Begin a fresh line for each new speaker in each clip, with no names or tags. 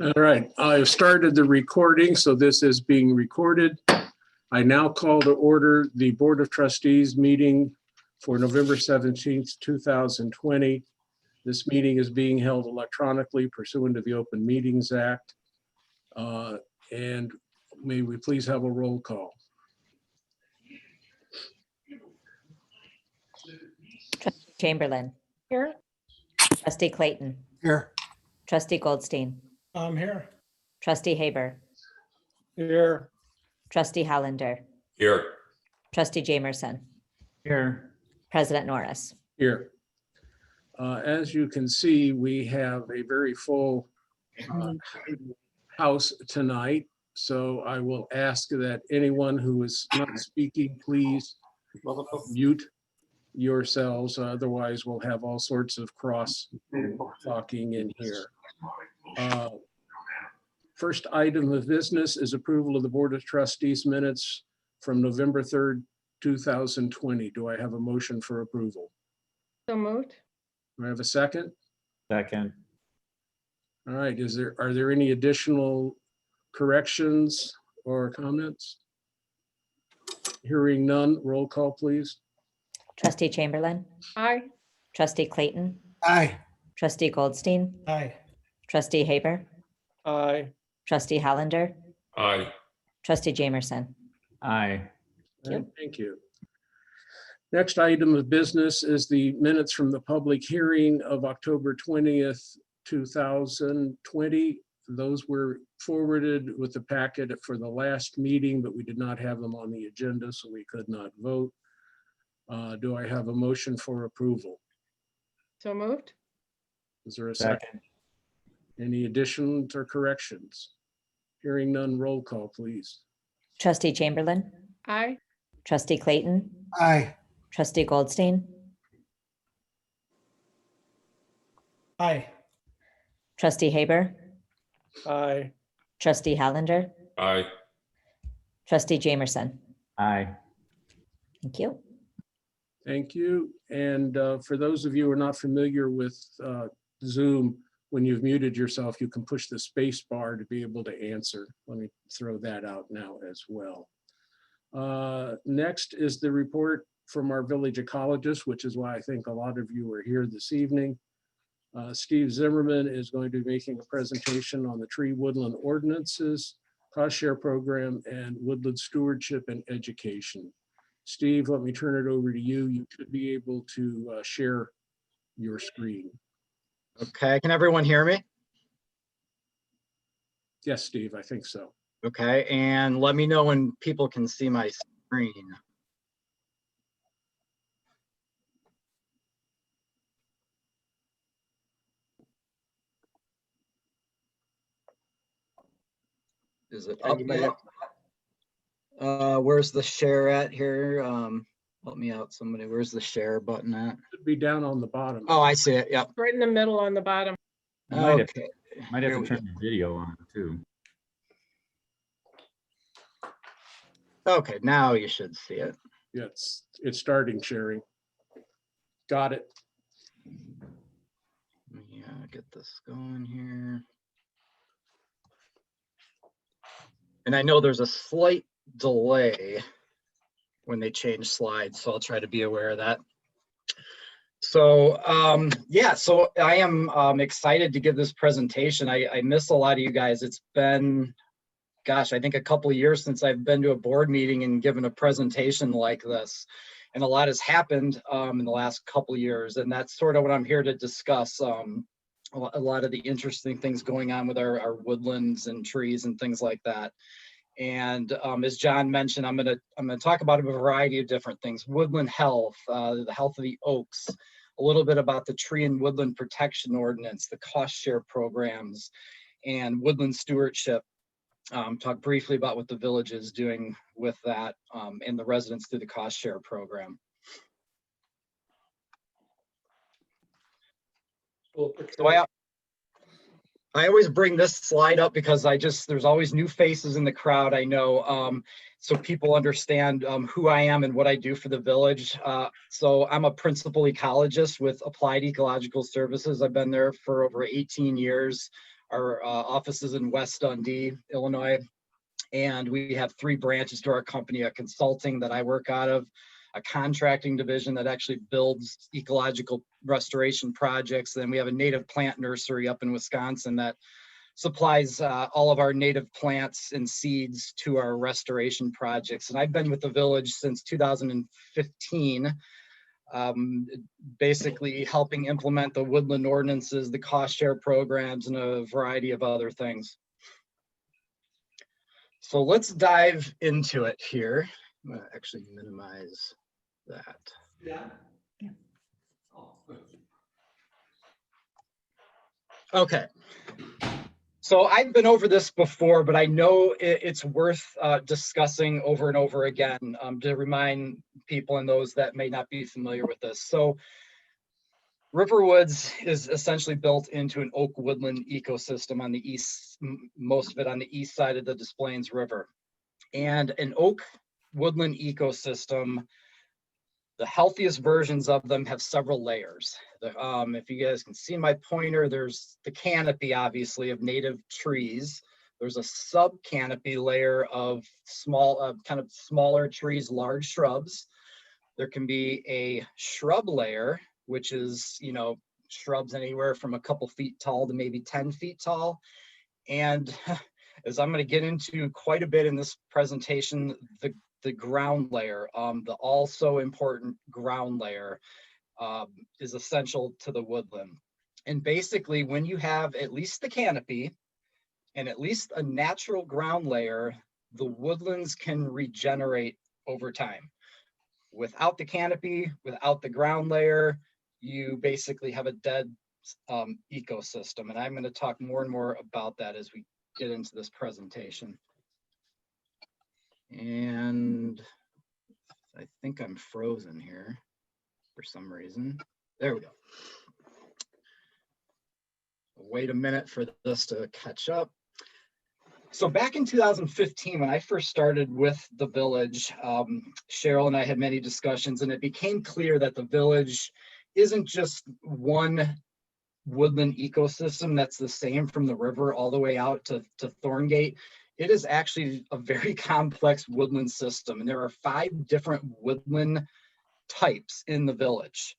All right, I've started the recording, so this is being recorded. I now call to order the Board of Trustees meeting for November 17th, 2020. This meeting is being held electronically pursuant to the Open Meetings Act. And may we please have a roll call?
Trustee Chamberlain.
Here.
Trustee Clayton.
Here.
Trustee Goldstein.
I'm here.
Trustee Haber.
Here.
Trustee Hollander.
Here.
Trustee Jamerson.
Here.
President Norris.
Here. As you can see, we have a very full house tonight. So I will ask that anyone who is not speaking, please mute yourselves. Otherwise, we'll have all sorts of cross talking in here. First item of business is approval of the Board of Trustees minutes from November 3rd, 2020. Do I have a motion for approval?
So moved.
Do I have a second?
Second.
All right, are there any additional corrections or comments? Hearing none, roll call, please.
Trustee Chamberlain.
Aye.
Trustee Clayton.
Aye.
Trustee Goldstein.
Aye.
Trustee Haber.
Aye.
Trustee Hollander.
Aye.
Trustee Jamerson.
Aye.
Thank you. Next item of business is the minutes from the public hearing of October 20th, 2020. Those were forwarded with the packet for the last meeting, but we did not have them on the agenda, so we could not vote. Do I have a motion for approval?
So moved.
Is there a second? Any additions or corrections? Hearing none, roll call, please.
Trustee Chamberlain.
Aye.
Trustee Clayton.
Aye.
Trustee Goldstein.
Aye.
Trustee Haber.
Aye.
Trustee Hollander.
Aye.
Trustee Jamerson.
Aye.
Thank you.
Thank you. And for those of you who are not familiar with Zoom, when you've muted yourself, you can push the space bar to be able to answer. Let me throw that out now as well. Next is the report from our village ecologist, which is why I think a lot of you are here this evening. Steve Zimmerman is going to be making a presentation on the tree woodland ordinances, cost share program, and woodland stewardship and education. Steve, let me turn it over to you. You should be able to share your screen.
Okay, can everyone hear me?
Yes, Steve, I think so.
Okay, and let me know when people can see my screen. Is it up yet? Where's the share at here? Help me out, somebody. Where's the share button at?
Should be down on the bottom.
Oh, I see it. Yep.
Right in the middle on the bottom.
Okay.
Might have
Here
to
we
turn the video on too.
Okay, now you should see it.
Yeah, it's starting sharing. Got it.
Yeah, get this going here. And I know there's a slight delay when they change slides, so I'll try to be aware of that. So yeah, so I am excited to give this presentation. I miss a lot of you guys. It's been, gosh, I think a couple of years since I've been to a board meeting and given a presentation like this. And a lot has happened in the last couple of years, and that's sort of what I'm here to discuss. A lot of the interesting things going on with our woodlands and trees and things like that. And as John mentioned, I'm gonna talk about a variety of different things: woodland health, the health of the oaks, a little bit about the tree and woodland protection ordinance, the cost share programs, and woodland stewardship. Talk briefly about what the village is doing with that and the residents through the cost share program. So I always bring this slide up because there's always new faces in the crowd, I know, so people understand who I am and what I do for the village. So I'm a principal ecologist with Applied Ecological Services. I've been there for over 18 years. Our office is in West Dundee, Illinois. And we have 3 branches to our company: a consulting that I work out of, a contracting division that actually builds ecological restoration projects. Then we have a native plant nursery up in Wisconsin that supplies all of our native plants and seeds to our restoration projects. And I've been with the village since 2015, basically helping implement the woodland ordinances, the cost share programs, and a variety of other things. So let's dive into it here. I'm gonna actually minimize that.
Yeah.
Okay. So I've been over this before, but I know it's worth discussing over and over again to remind people and those that may not be familiar with this. So Riverwoods is essentially built into an oak woodland ecosystem on the east, most of it on the east side of the Des Plaines River. And an oak woodland ecosystem, the healthiest versions of them have several layers. If you guys can see my pointer, there's the canopy, obviously, of native trees. There's a sub canopy layer of small, kind of smaller trees, large shrubs. There can be a shrub layer, which is, you know, shrubs anywhere from a couple feet tall to maybe 10 feet tall. And as I'm going to get into quite a bit in this presentation, the ground layer, the also important ground layer, is essential to the woodland. And basically, when you have at least the canopy and at least a natural ground layer, the woodlands can regenerate over time. Without the canopy, without the ground layer, you basically have a dead ecosystem. And I'm going to talk more and more about that as we get into this presentation. And I think I'm frozen here for some reason. There we go. Wait a minute for this to catch up. So back in 2015, when I first started with the village, Cheryl and I had many discussions, and it became clear that the village isn't just one woodland ecosystem that's the same from the river all the way out to Thorngate. It is actually a very complex woodland system, and there are 5 different woodland types in the village.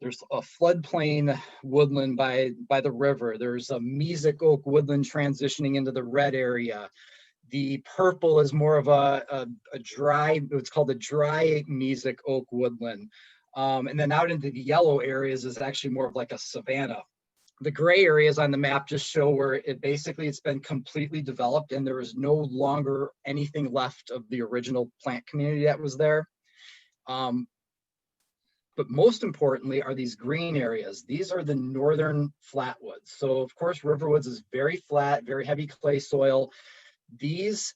There's a floodplain woodland by the river. There's a mesic oak woodland transitioning into the red area. The purple is more of a dry, it's called a dry mesic oak woodland. And then out into the yellow areas is actually more of like a savanna. The gray areas on the map just show where it's been completely developed and there is no longer anything left of the original plant community that was there. But most importantly are these green areas. These are the northern flatwoods. So of course, Riverwoods is very flat, very heavy clay soil. These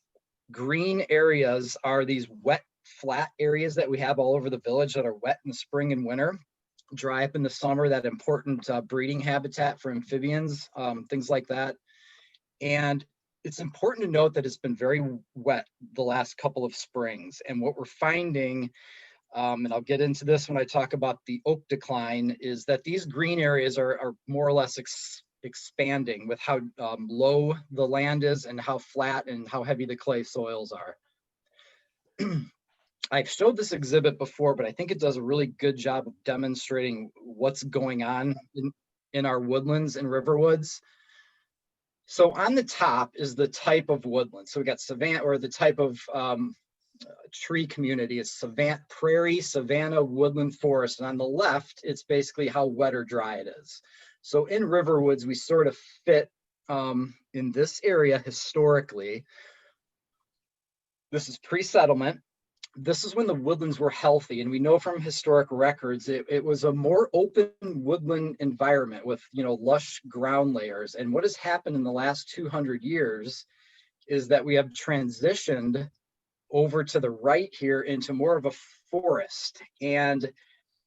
green areas are these wet, flat areas that we have all over the village that are wet in the spring and winter, dry up in the summer, that important breeding habitat for amphibians, things like that. And it's important to note that it's been very wet the last couple of springs. And what we're finding, and I'll get into this when I talk about the oak decline, is that these green areas are more or less expanding with how low the land is and how flat and how heavy the clay soils are. I've showed this exhibit before, but I think it does a really good job of demonstrating what's going on in our woodlands and riverwoods. So on the top is the type of woodland. So we got savanna, or the type of tree community is savanna, prairie, savanna, woodland, forest. And on the left, it's basically how wet or dry it is. So in riverwoods, we sort of fit in this area historically. This is pre-settlement. This is when the woodlands were healthy, and we know from historic records it was a more open woodland environment with, you know, lush ground layers. And what has happened in the last 200 years is that we have transitioned over to the right here into more of a forest, and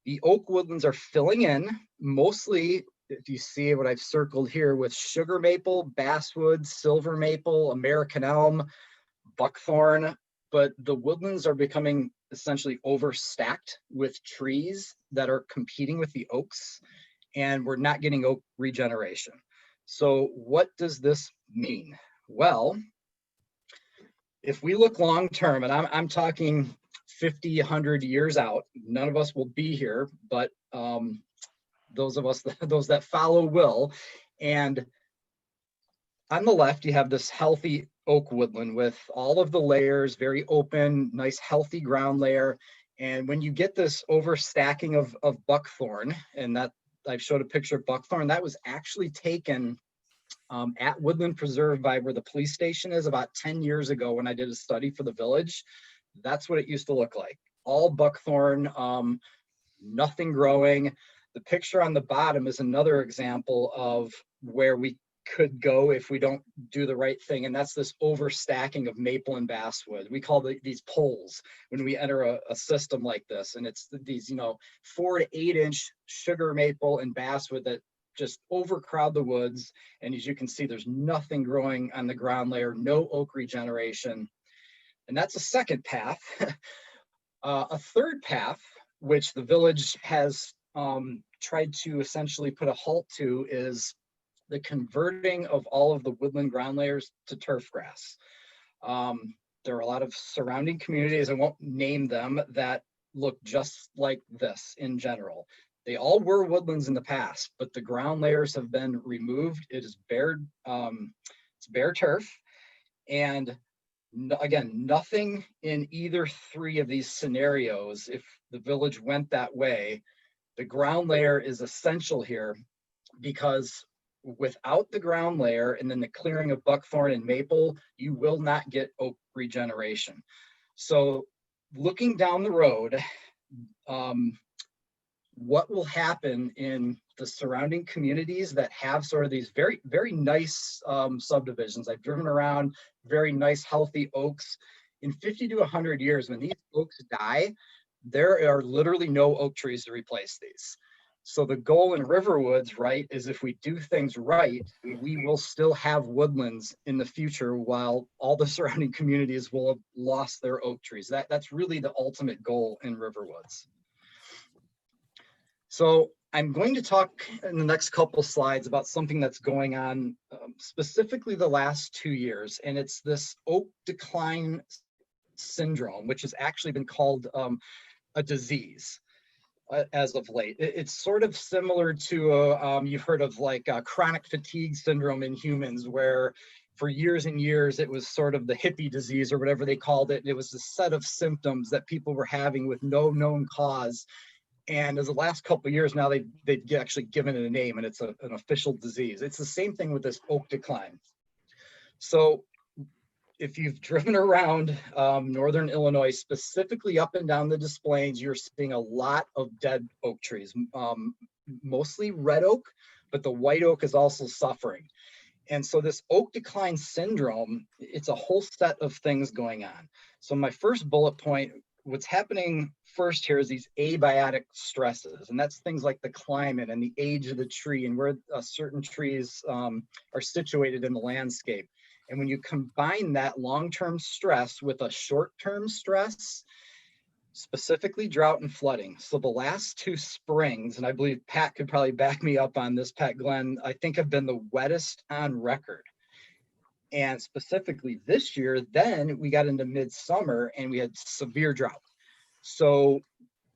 the oak woodlands are filling in, mostly, if you see what I've circled here, with sugar maple, basswood, silver maple, American elm, buckthorn. But the woodlands are becoming essentially overstacked with trees that are competing with the oaks, and we're not getting oak regeneration. So what does this mean? Well, if we look long term, and I'm talking 50, 100 years out, none of us will be here, but those of us, those that follow will. And on the left, you have this healthy oak woodland with all of the layers, very open, nice, healthy ground layer. And when you get this overstacking of buckthorn, and that I've showed a picture of buckthorn, that was actually taken at Woodland Preserve by where the police station is about 10 years ago when I did a study for the village. That's what it used to look like. All buckthorn, nothing growing. The picture on the bottom is another example of where we could go if we don't do the right thing. And that's this overstacking of maple and basswood. We call these poles when we enter a system like this. And it's these, 4 to 8 inch sugar maple and basswood that just overcrowd the woods. And as you can see, there's nothing growing on the ground layer, no oak regeneration. And that's a second path. A third path, which the village has tried to essentially put a halt to, is the converting of all of the woodland ground layers to turf grass. There are a lot of surrounding communities, I won't name them, that look just like this in general. They all were woodlands in the past, but the ground layers have been removed. It is bare, it's bare turf. And again, nothing in either three of these scenarios, if the village went that way. The ground layer is essential here, because without the ground layer and then the clearing of buckthorn and maple, you will not get oak regeneration. So looking down the road, what will happen in the surrounding communities that have sort of these very, very nice subdivisions? I've driven around, very nice, healthy oaks. In 50 to 100 years, when these oaks die, there are literally no oak trees to replace these. So the goal in Riverwoods, right, is if we do things right, we will still have woodlands in the future while all the surrounding communities will have lost their oak trees. That's really the ultimate goal in Riverwoods. So I'm going to talk in the next couple slides about something that's going on specifically the last 2 years, and it's this oak decline syndrome, which has actually been called a disease as of late. It's sort of similar to, you've heard of like chronic fatigue syndrome in humans, where for years and years, it was sort of the hippie disease or whatever they called it. It was a set of symptoms that people were having with no known cause. And as the last couple of years now, they've actually given it a name, and it's an official disease. It's the same thing with this oak decline. So if you've driven around northern Illinois, specifically up and down the Des Plaines, you're seeing a lot of dead oak trees, mostly red oak, but the white oak is also suffering. And so this oak decline syndrome, it's a whole set of things going on. So my first bullet point, what's happening first here is these abiotic stresses, and that's things like the climate and the age of the tree and where certain trees are situated in the landscape. And when you combine that long-term stress with a short-term stress, specifically drought and flooding. So the last 2 springs, and I believe Pat could probably back me up on this, Pat Glenn, I think have been the wettest on record. And specifically this year, then we got into midsummer and we had severe drought. So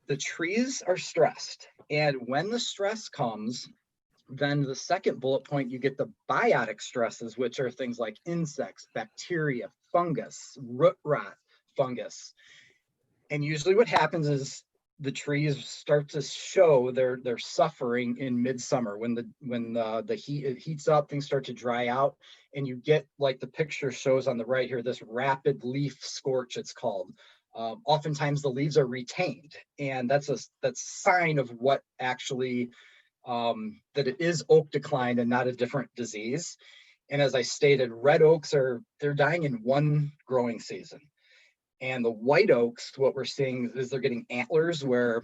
the trees are stressed. And when the stress comes, then the second bullet point, you get the biotic stresses, which are things like insects, bacteria, fungus, root rot fungus. And usually what happens is the trees start to show their suffering in midsummer when the heat heats up, things start to dry out, and you get, like the picture shows on the right here, this rapid leaf scorch, it's called. Oftentimes the leaves are retained, and that's a sign of what actually that it is oak decline and not a different disease. And as I stated, red oaks they're dying in one growing season. And the white oaks, what we're seeing is they're getting antlers, where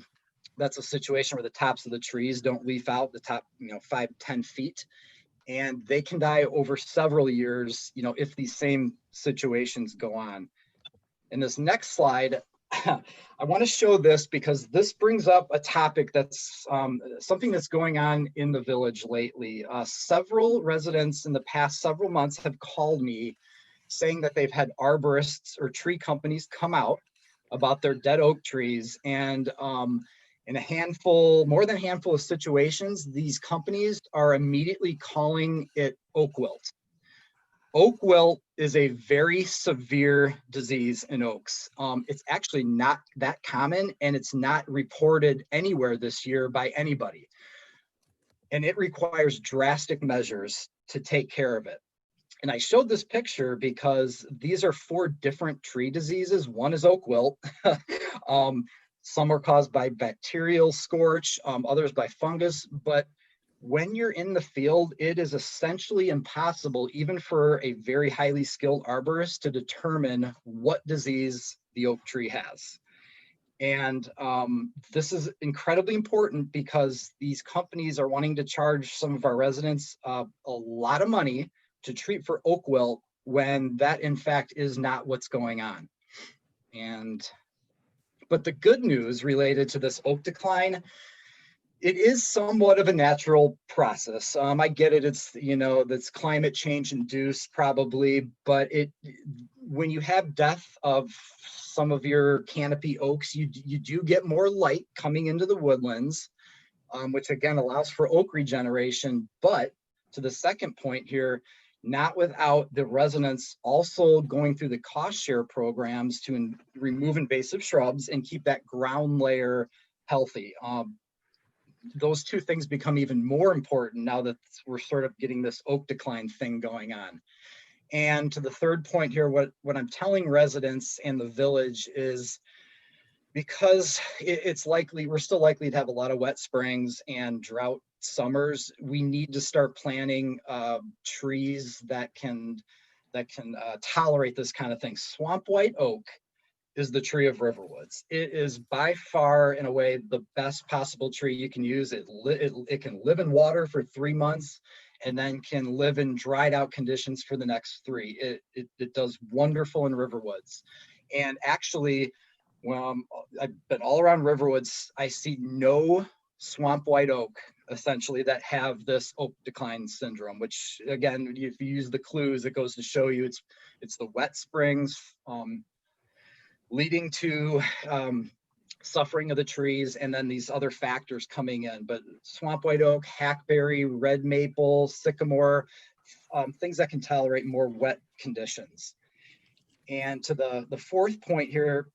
that's a situation where the tops of the trees don't leaf out the top, 5-10 feet. And they can die over several years, if these same situations go on. In this next slide, I want to show this because this brings up a topic that's something that's going on in the village lately. Several residents in the past several months have called me saying that they've had arborists or tree companies come out about their dead oak trees. And in more than a handful of situations, these companies are immediately calling it oak wilt. Oak wilt is a very severe disease in oaks. It's actually not that common, and it's not reported anywhere this year by anybody. And it requires drastic measures to take care of it. And I showed this picture because these are 4 different tree diseases. One is oak wilt. Some are caused by bacterial scorch, others by fungus. But when you're in the field, it is essentially impossible, even for a very highly skilled arborist, to determine what disease the oak tree has. And this is incredibly important because these companies are wanting to charge some of our residents a lot of money to treat for oak wilt when that in fact is not what's going on. But the good news related to this oak decline, it is somewhat of a natural process. I get it, it's, that's climate change induced probably, but when you have death of some of your canopy oaks, you do get more light coming into the woodlands, which again allows for oak regeneration. But to the second point here, not without the residents also going through the cost share programs to remove invasive shrubs and keep that ground layer healthy. Those 2 things become even more important now that we're sort of getting this oak decline thing going on. And to the third point here, what I'm telling residents and the village is, because it's likely, we're still likely to have a lot of wet springs and drought summers, we need to start planting trees that can tolerate this kind of thing. Swamp white oak is the tree of riverwoods. It is by far, in a way, the best possible tree you can use. It can live in water for 3 months and then can live in dried out conditions for the next 3. It does wonderful in riverwoods. And actually, when I've been all around riverwoods, I see no swamp white oak essentially that have this oak decline syndrome, which again, if you use the clues, it goes to show you it's the wet springs leading to suffering of the trees, and then these other factors coming in. But swamp white oak, hackberry, red maple, sycamore, things that can tolerate more wet conditions. And to the fourth point here,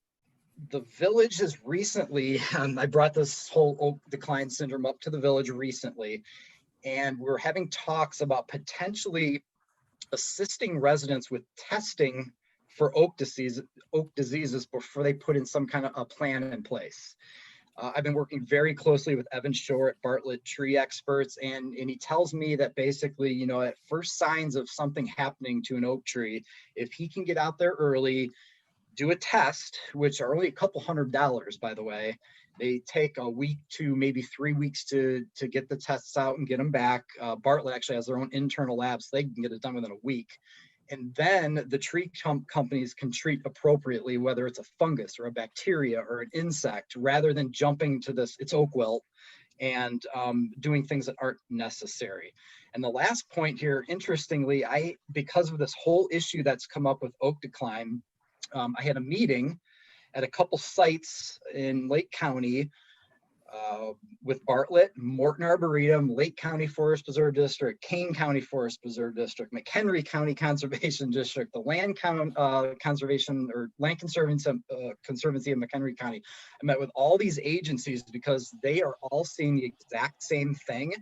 the village has recently, I brought this whole oak decline syndrome up to the village recently, and we're having talks about potentially assisting residents with testing for oak diseases before they put in some kind of a plan in place. I've been working very closely with Evan Shore at Bartlett Tree Experts, and he tells me that basically, at first signs of something happening to an oak tree, if he can get out there early, do a test, which are only a couple $100, by the way. They take a week to maybe 3 weeks to get the tests out and get them back. Bartlett actually has their own internal lab, so they can get it done within a week. And then the tree companies can treat appropriately, whether it's a fungus or a bacteria or an insect, rather than jumping to this, it's oak wilt, and doing things that aren't necessary. And the last point here, interestingly, because of this whole issue that's come up with oak decline, I had a meeting at a couple sites in Lake County with Bartlett, Morton Arboretum, Lake County Forest Preserve District, Kane County Forest Preserve District, McHenry County Conservation District, the Land Conservation or Land Conservancy of McHenry County. I met with all these agencies because they are all seeing the exact same thing.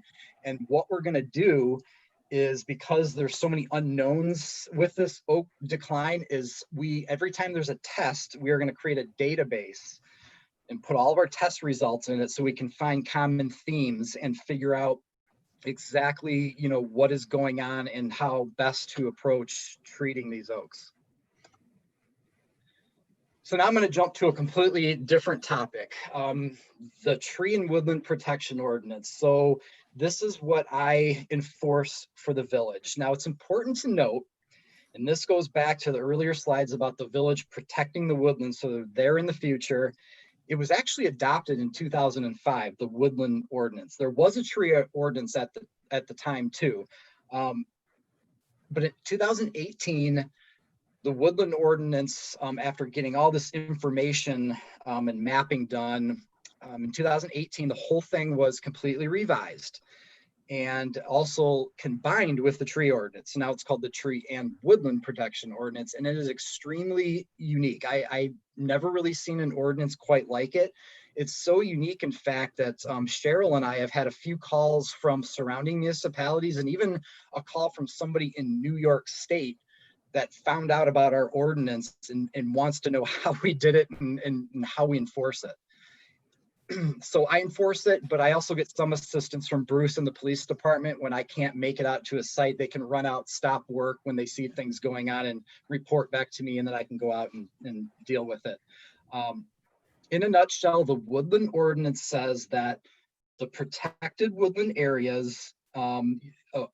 And what we're going to do is, because there's so many unknowns with this oak decline, is every time there's a test, we are going to create a database and put all of our test results in it so we can find common themes and figure out exactly, what is going on and how best to approach treating these oaks. So now I'm going to jump to a completely different topic, the Tree and Woodland Protection Ordinance. So this is what I enforce for the village. Now, it's important to note And this goes back to the earlier slides about the village protecting the woodlands so they're there in the future. It was actually adopted in 2005, the woodland ordinance. There was a tree ordinance at the time too. But in 2018, the woodland ordinance, after getting all this information and mapping done, in 2018, the whole thing was completely revised and also combined with the tree ordinance. Now it's called the Tree and Woodland Protection Ordinance, and it is extremely unique. I never really seen an ordinance quite like it. It's so unique, in fact, that Cheryl and I have had a few calls from surrounding municipalities and even a call from somebody in New York State that found out about our ordinance and wants to know how we did it and how we enforce it. So I enforce it, but I also get some assistance from Bruce and the police department. When I can't make it out to a site, they can run out, stop work when they see things going on and report back to me, and then I can go out and deal with it. In a nutshell, the woodland ordinance says that the protected woodland areas on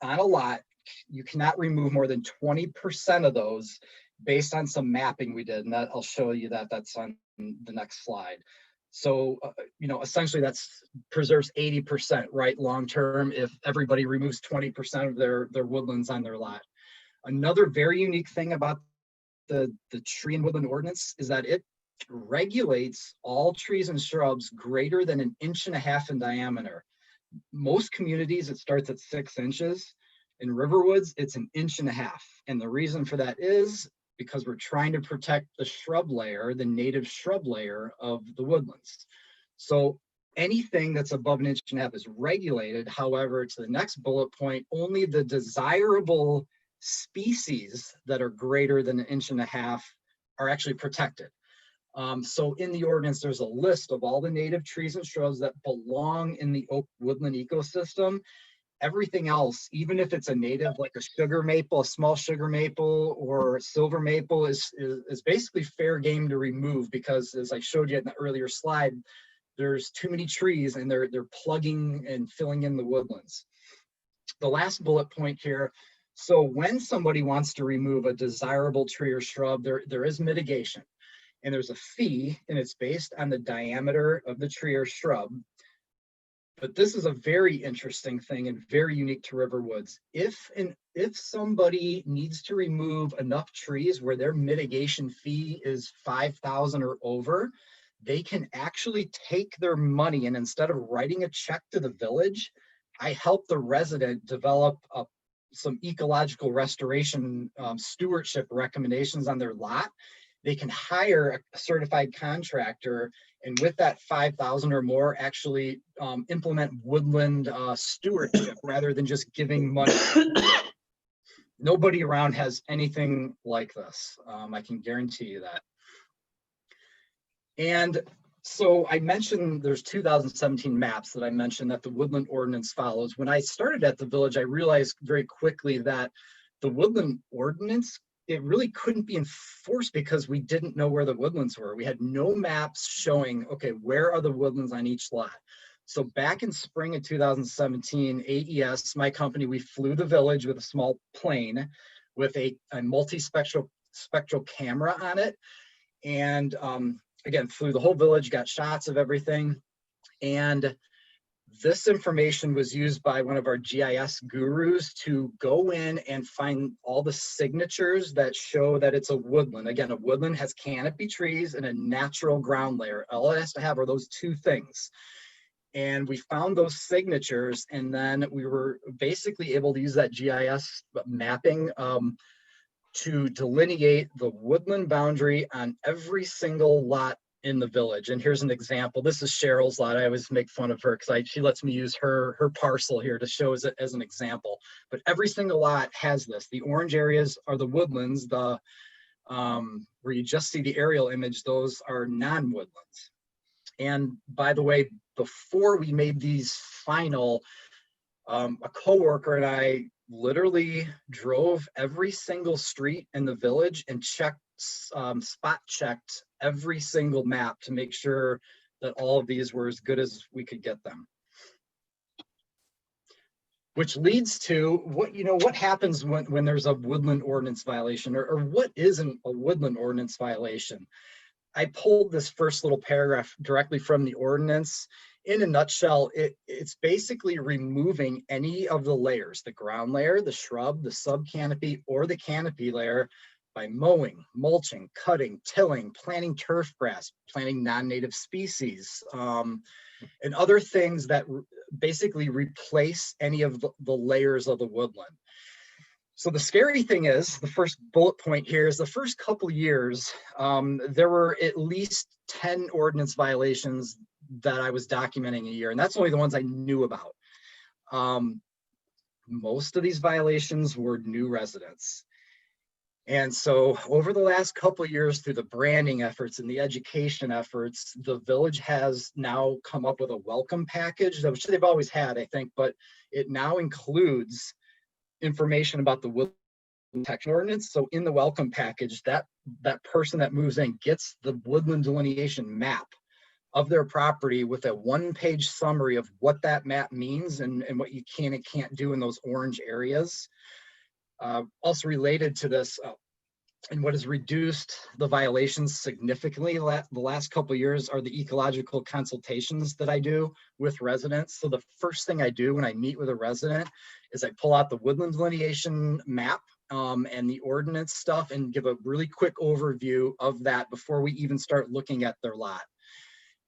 a lot, you cannot remove more than 20% of those based on some mapping we did. And that I'll show you that. That's on the next slide. So, essentially that's preserves 80%, right? Long-term, if everybody removes 20% of their woodlands on their lot. Another very unique thing about the tree and woodland ordinance is that it regulates all trees and shrubs greater than 1.5 inches in diameter. Most communities, it starts at 6 inches. In Riverwoods, it's 1.5 inches. And the reason for that is because we're trying to protect the shrub layer, the native shrub layer of the woodlands. So anything that's above 1.5 inches is regulated. However, to the next bullet point, only the desirable species that are greater than 1.5 inches are actually protected. So in the ordinance, there's a list of all the native trees and shrubs that belong in the oak woodland ecosystem. Everything else, even if it's a native, like a sugar maple, a small sugar maple or silver maple, is basically fair game to remove, because as I showed you in the earlier slide, there's too many trees and they're plugging and filling in the woodlands. The last bullet point here. So when somebody wants to remove a desirable tree or shrub, there is mitigation, and there's a fee, and it's based on the diameter of the tree or shrub. But this is a very interesting thing and very unique to Riverwoods. If somebody needs to remove enough trees where their mitigation fee is $5,000 or over, they can actually take their money, and instead of writing a check to the village, I help the resident develop some ecological restoration stewardship recommendations on their lot. They can hire a certified contractor, and with that 5,000 or more, actually implement woodland stewardship rather than just giving money. Nobody around has anything like this. I can guarantee you that. And so I mentioned there's 2017 maps that I mentioned that the woodland ordinance follows. When I started at the village, I realized very quickly that the woodland ordinance, it really couldn't be enforced because we didn't know where the woodlands were. We had no maps showing, okay, where are the woodlands on each lot? So back in spring of 2017, AES, my company, we flew the village with a small plane with a multi-spectral camera on it. And again, flew the whole village, got shots of everything. And this information was used by one of our GIS gurus to go in and find all the signatures that show that it's a woodland. Again, a woodland has canopy trees and a natural ground layer. All it has to have are those two things. And we found those signatures, and then we were basically able to use that GIS mapping to delineate the woodland boundary on every single lot in the village. And here's an example. This is Cheryl's lot. I always make fun of her because she lets me use her parcel here to show as an example. But every single lot has this. The orange areas are the woodlands. The where you just see the aerial image, those are non-woodlands. And by the way, before we made these final, a coworker and I literally drove every single street in the village and spot checked every single map to make sure that all of these were as good as we could get them. which leads to what happens when there's a woodland ordinance violation, or what isn't a woodland ordinance violation. I pulled this first little paragraph directly from the ordinance. In a nutshell, it's basically removing any of the layers, the ground layer, the shrub, the subcanopy, or the canopy layer, by mowing, mulching, cutting, tilling, planting turf grass, planting non-native species, and other things that basically replace any of the layers of the woodland. So the scary thing is, the first bullet point here is the first couple years, there were at least 10 ordinance violations that I was documenting a year, and that's only the ones I knew about. Most of these violations were new residents. And so over the last couple of years, through the branding efforts and the education efforts, the village has now come up with a welcome package, which they've always had, I think, but it now includes information about the woodland protection ordinance. So in the welcome package, that person that moves in gets the woodland delineation map of their property with a one-page summary of what that map means and what you can and can't do in those orange areas. Also related to this, and what has reduced the violations significantly the last couple of years are the ecological consultations that I do with residents. So the first thing I do when I meet with a resident is I pull out the woodland delineation map and the ordinance stuff and give a really quick overview of that before we even start looking at their lot.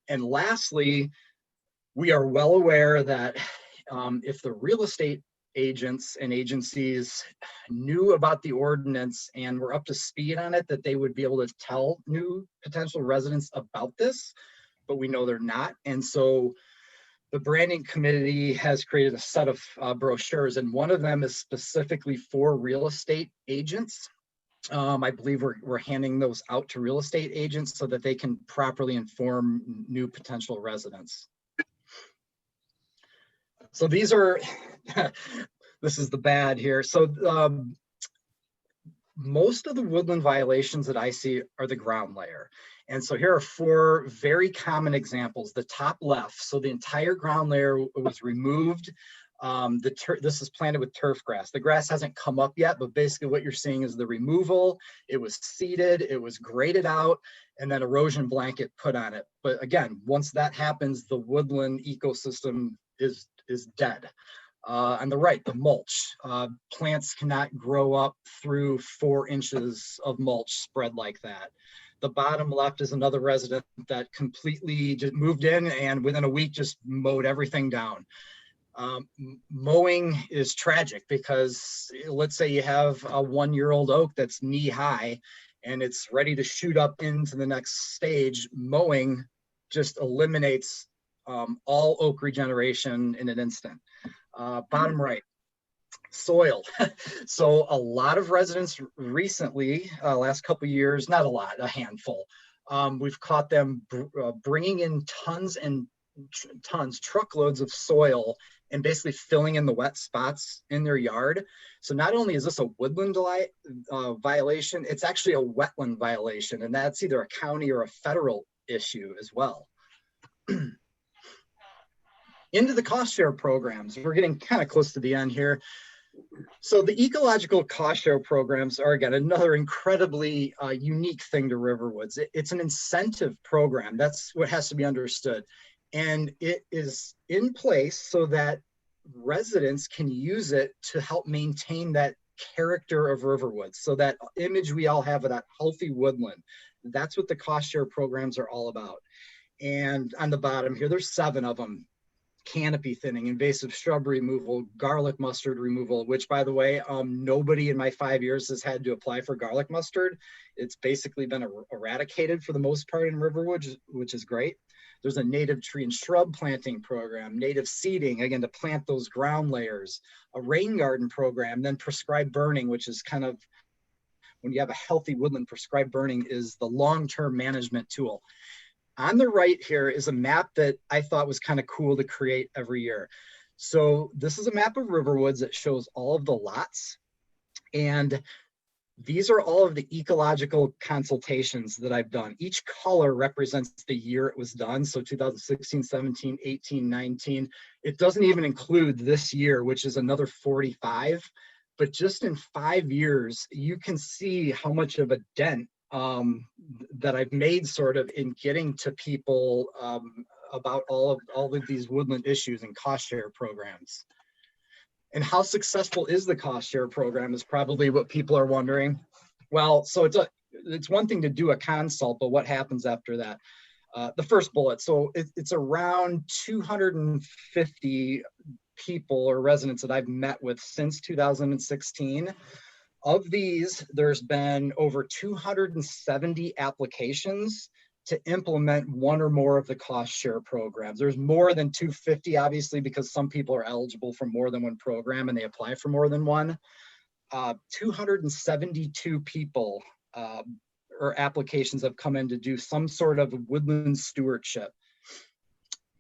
And lastly, we are well aware that if the real estate agents and agencies knew about the ordinance and were up to speed on it, that they would be able to tell new potential residents about this, but we know they're not. And so the branding committee has created a set of brochures, and one of them is specifically for real estate agents. I believe we're handing those out to real estate agents so that they can properly inform new potential residents. So these are, this is the bad here. So most of the woodland violations that I see are the ground layer. And so here are 4 very common examples. The top left, so the entire ground layer was removed. This is planted with turf grass. The grass hasn't come up yet, but basically what you're seeing is the removal. It was seeded, it was graded out, and then erosion blanket put on it. But again, once that happens, the woodland ecosystem is dead. On the right, the mulch. Plants cannot grow up through 4 inches of mulch spread like that. The bottom left is another resident that completely just moved in and within a week just mowed everything down. Mowing is tragic because let's say you have a 1-year-old oak that's knee high and it's ready to shoot up into the next stage. Mowing just eliminates all oak regeneration in an instant. Bottom right, soil. So a lot of residents recently, last couple of years, not a lot, a handful, we've caught them bringing in truckloads of soil and basically filling in the wet spots in their yard. So not only is this a woodland violation, it's actually a wetland violation, and that's either a county or a federal issue as well. Into the cost share programs. We're getting kind of close to the end here. So the ecological cost share programs are, again, another incredibly unique thing to Riverwoods. It's an incentive program. That's what has to be understood. And it is in place so that residents can use it to help maintain that character of Riverwoods. So that image we all have of that healthy woodland, that's what the cost share programs are all about. And on the bottom here, there's 7 of them. Canopy thinning, invasive shrub removal, garlic mustard removal, which, by the way, nobody in my 5 years has had to apply for garlic mustard. It's basically been eradicated for the most part in Riverwood, which is great. There's a native tree and shrub planting program, native seeding, again, to plant those ground layers, a rain garden program, then prescribed burning, which is kind of, when you have a healthy woodland, prescribed burning is the long-term management tool. On the right here is a map that I thought was kind of cool to create every year. So this is a map of Riverwoods that shows all of the lots. And These are all of the ecological consultations that I've done. Each color represents the year it was done. So 2016, 17, 18, 19. It doesn't even include this year, which is another 45. But just in 5 years, you can see how much of a dent that I've made sort of in getting to people about all of these woodland issues and cost share programs. And how successful is the cost share program is probably what people are wondering. Well, so it's one thing to do a consult, but what happens after that? The first bullet, so it's around 250 people or residents that I've met with since 2016. Of these, there's been over 270 applications to implement one or more of the cost share programs. There's more than 250, obviously, because some people are eligible for more than one program and they apply for more than one. 272 people or applications have come in to do some sort of woodland stewardship.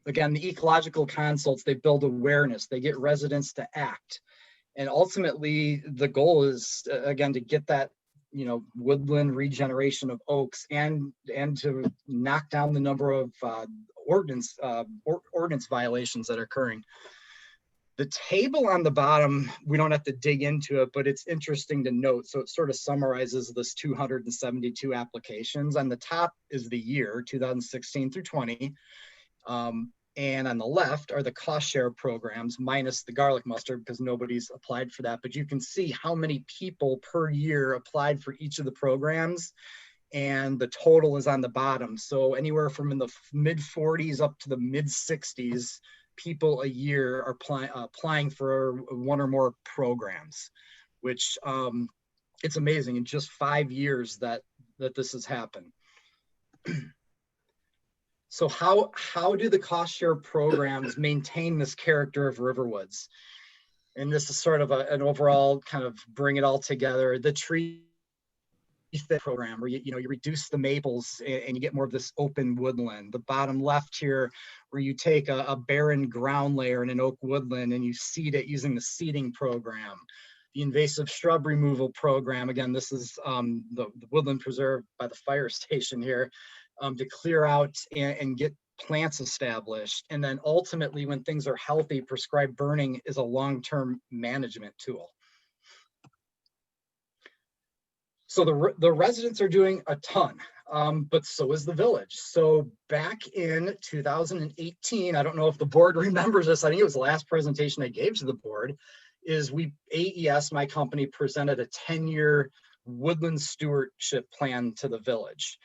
Again, the ecological consults, they build awareness, they get residents to act. And ultimately, the goal is, again, to get that, woodland regeneration of oaks and to knock down the number of ordinance violations that are occurring. The table on the bottom, we don't have to dig into it, but it's interesting to note. So it sort of summarizes this 272 applications. On the top is the year, 2016 through 20. And on the left are the cost share programs minus the garlic mustard because nobody's applied for that. But you can see how many people per year applied for each of the programs. And the total is on the bottom. So anywhere from in the mid 40s up to the mid 60s people a year are applying for one or more programs, which it's amazing in just 5 years that this has happened. So how do the cost share programs maintain this character of Riverwoods? And this is sort of an overall kind of bring it all together. The tree program where you reduce the maples and you get more of this open woodland. The bottom left here where you take a barren ground layer in an oak woodland and you seed it using the seeding program. The invasive shrub removal program, again, this is the woodland preserve by the fire station here, to clear out and get plants established. And then ultimately, when things are healthy, prescribed burning is a long-term management tool. So the residents are doing a ton, but so is the village. So back in 2018, I don't know if the board remembers this, I think it was the last presentation I gave to the board, is AES, my company, presented a 10-year woodland stewardship plan to the village.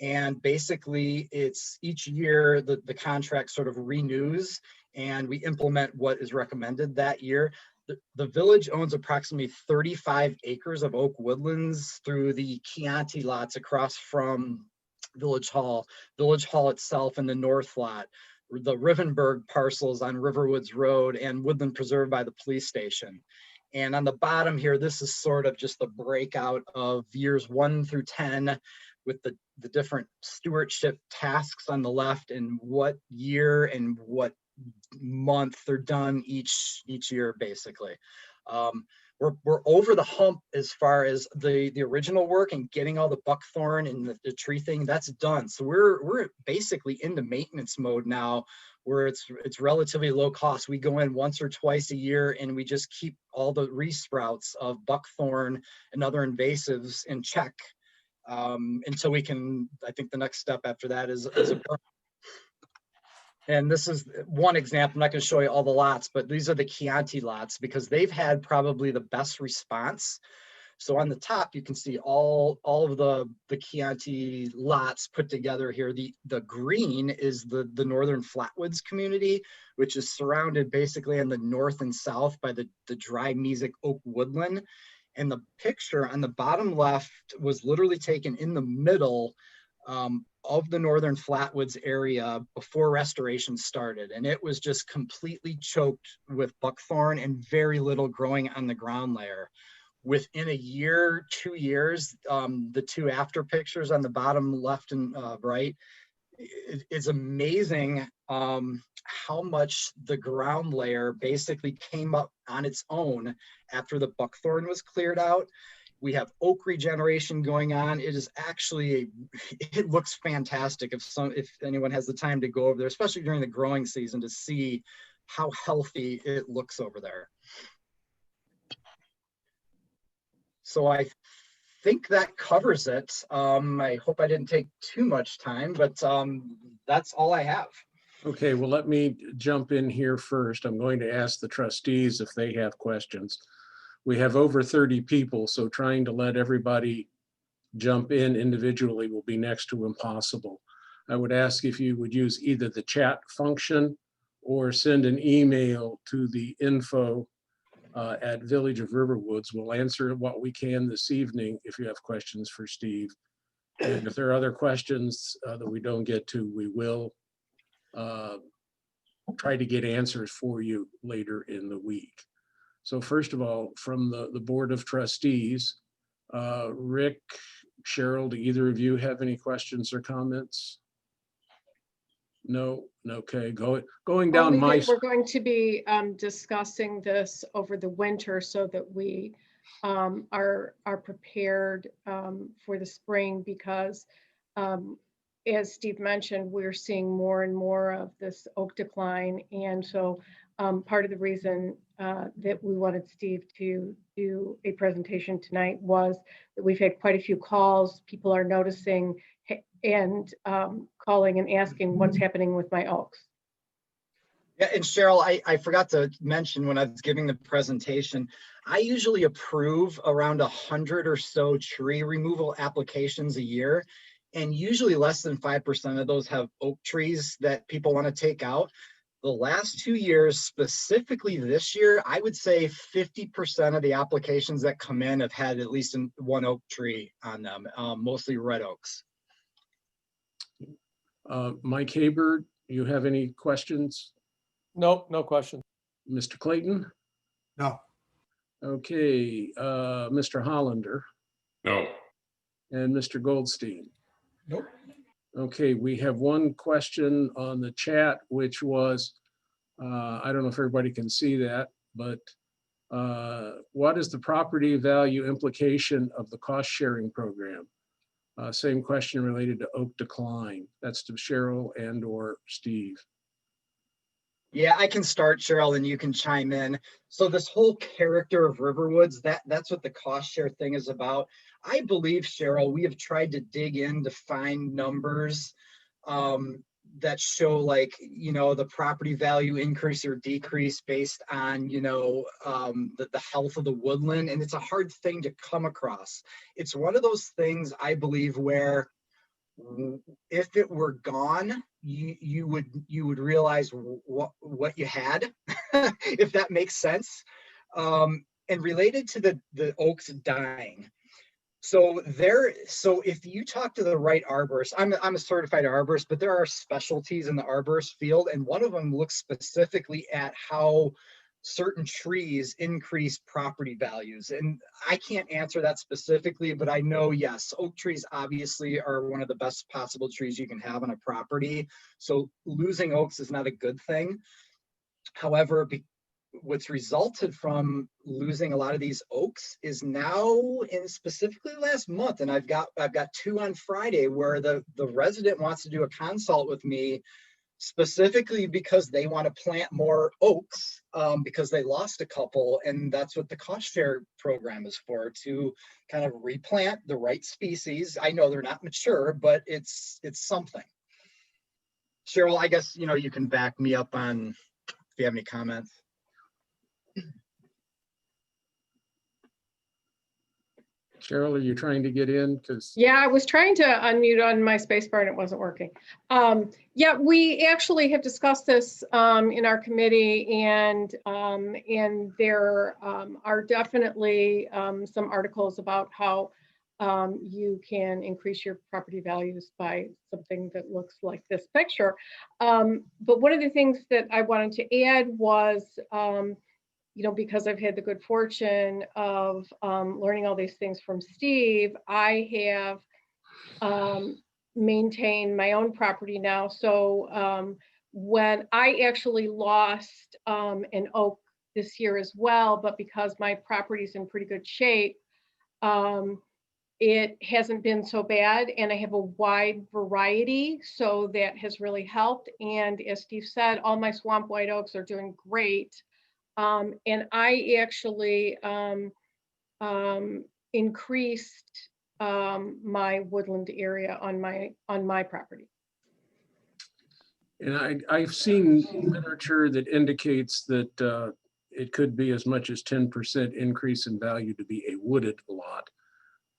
And basically it's each year the contract sort of renews and we implement what is recommended that year. The village owns approximately 35 acres of oak woodlands through the Chianti lots across from Village Hall itself in the north lot, the Rivenberg parcels on Riverwoods Road, and woodland preserved by the police station. And on the bottom here, this is sort of just the breakout of years 1 through 10 with the different stewardship tasks on the left and what year and what month they're done each year, basically. We're over the hump as far as the original work and getting all the buckthorn and the tree thing, that's done. So we're basically into maintenance mode now, where it's relatively low cost. We go in once or twice a year and we just keep all the resprouts of buckthorn and other invasives in check until we can, I think the next step after that is a burn. And this is one example. I'm not going to show you all the lots, but these are the Chianti lots because they've had probably the best response. So on the top, you can see all of the Chianti lots put together here. The green is the Northern Flatwoods community, which is surrounded basically on the north and south by the dry mesic oak woodland. And the picture on the bottom left was literally taken in the middle of the Northern Flatwoods area before restoration started. And it was just completely choked with buckthorn and very little growing on the ground layer. Within a year, 2 years, the two after pictures on the bottom left and right, it's amazing how much the ground layer basically came up on its own after the buckthorn was cleared out. We have oak regeneration going on. It is actually, it looks fantastic. If anyone has the time to go over there, especially during the growing season, to see how healthy it looks over there. So I think that covers it. I hope I didn't take too much time, but that's all I have.
Okay, well, let me jump in here first. I'm going to ask the trustees if they have questions. We have over 30 people, so trying to let everybody jump in individually will be next to impossible. I would ask if you would use either the chat function or send an email to the info at Village of Riverwoods. We'll answer what we can this evening if you have questions for Steve. And if there are other questions that we don't get to, we will try to get answers for you later in the week. So first of all, from the Board of Trustees, Rick, Cheryl, do either of you have any questions or comments? No, okay, going down
Only
my.
that we're going to be discussing this over the winter so that we are prepared for the spring, because as Steve mentioned, we're seeing more and more of this oak decline. And so part of the reason that we wanted Steve to do a presentation tonight was that we've had quite a few calls. People are noticing and calling and asking what's happening with my oaks.
Yeah, and Cheryl, I forgot to mention when I was giving the presentation, I usually approve around 100 or so tree removal applications a year. And usually less than 5% of those have oak trees that people want to take out. The last 2 years, specifically this year, I would say 50% of the applications that come in have had at least one oak tree on them, mostly red oaks.
Mike Haber, you have any questions?
Nope, no question.
Mr. Clayton?
No.
Okay, Mr. Hollander
No.
and Mr. Goldstein.
Nope.
Okay, we have one question on the chat, which was, I don't know if everybody can see that, but what is the property value implication of the cost sharing program? Same question related to oak decline. That's to Cheryl and or Steve.
Yeah, I can start, Cheryl, and you can chime in. So this whole character of Riverwoods, that's what the cost share thing is about. I believe, Cheryl, we have tried to dig in to find numbers that show, like, the property value increase or decrease based on, the health of the woodland. And it's a hard thing to come across. It's one of those things, I believe, where if it were gone, you would realize what you had, if that makes sense. And related to the oaks dying, so if you talk to the right arborist, I'm a certified arborist, but there are specialties in the arborist field, and one of them looks specifically at how certain trees increase property values. And I can't answer that specifically, but I know, yes, oak trees obviously are one of the best possible trees you can have on a property. So losing oaks is not a good thing. However, what's resulted from losing a lot of these oaks is now, in specifically last month, and I've got 2 on Friday, where the resident wants to do a consult with me specifically because they want to plant more oaks because they lost a couple, and that's what the cost share program is for, to kind of replant the right species. I know they're not mature, but it's something. Cheryl, I guess you can back me up on if you have any comments.
Cheryl, are you trying to get in?
Yeah, I was trying to unmute on my spacebar and it wasn't working. Yeah, we actually have discussed this in our committee, and there are definitely some articles about how you can increase your property values by something that looks like this picture. But one of the things that I wanted to add was, because I've had the good fortune of learning all these things from Steve, I have maintained my own property now. So when I actually lost an oak this year as well, but because my property is in pretty good shape, It hasn't been so bad, and I have a wide variety, so that has really helped. And as Steve said, all my swamp white oaks are doing great. And I actually increased my woodland area on my property.
And I've seen literature that indicates that it could be as much as 10% increase in value to be a wooded lot.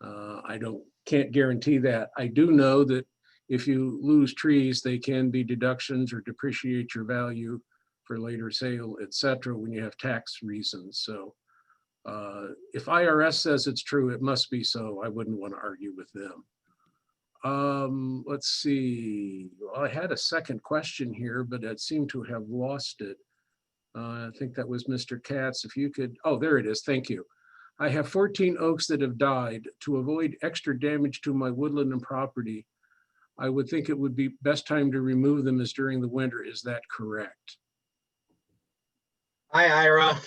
I can't guarantee that. I do know that if you lose trees, they can be deductions or depreciate your value for later sale, et cetera, when you have tax reasons. So if IRS says it's true, it must be so. I wouldn't want to argue with them. Let's see. Well, I had a second question here, but I seem to have lost it. I think that was Mr. Katz. If you could, oh, there it is. Thank you. I have 14 oaks that have died. To avoid extra damage to my woodland and property, I would think it would be best time to remove them is during the winter. Is that correct?
Hi, Ira.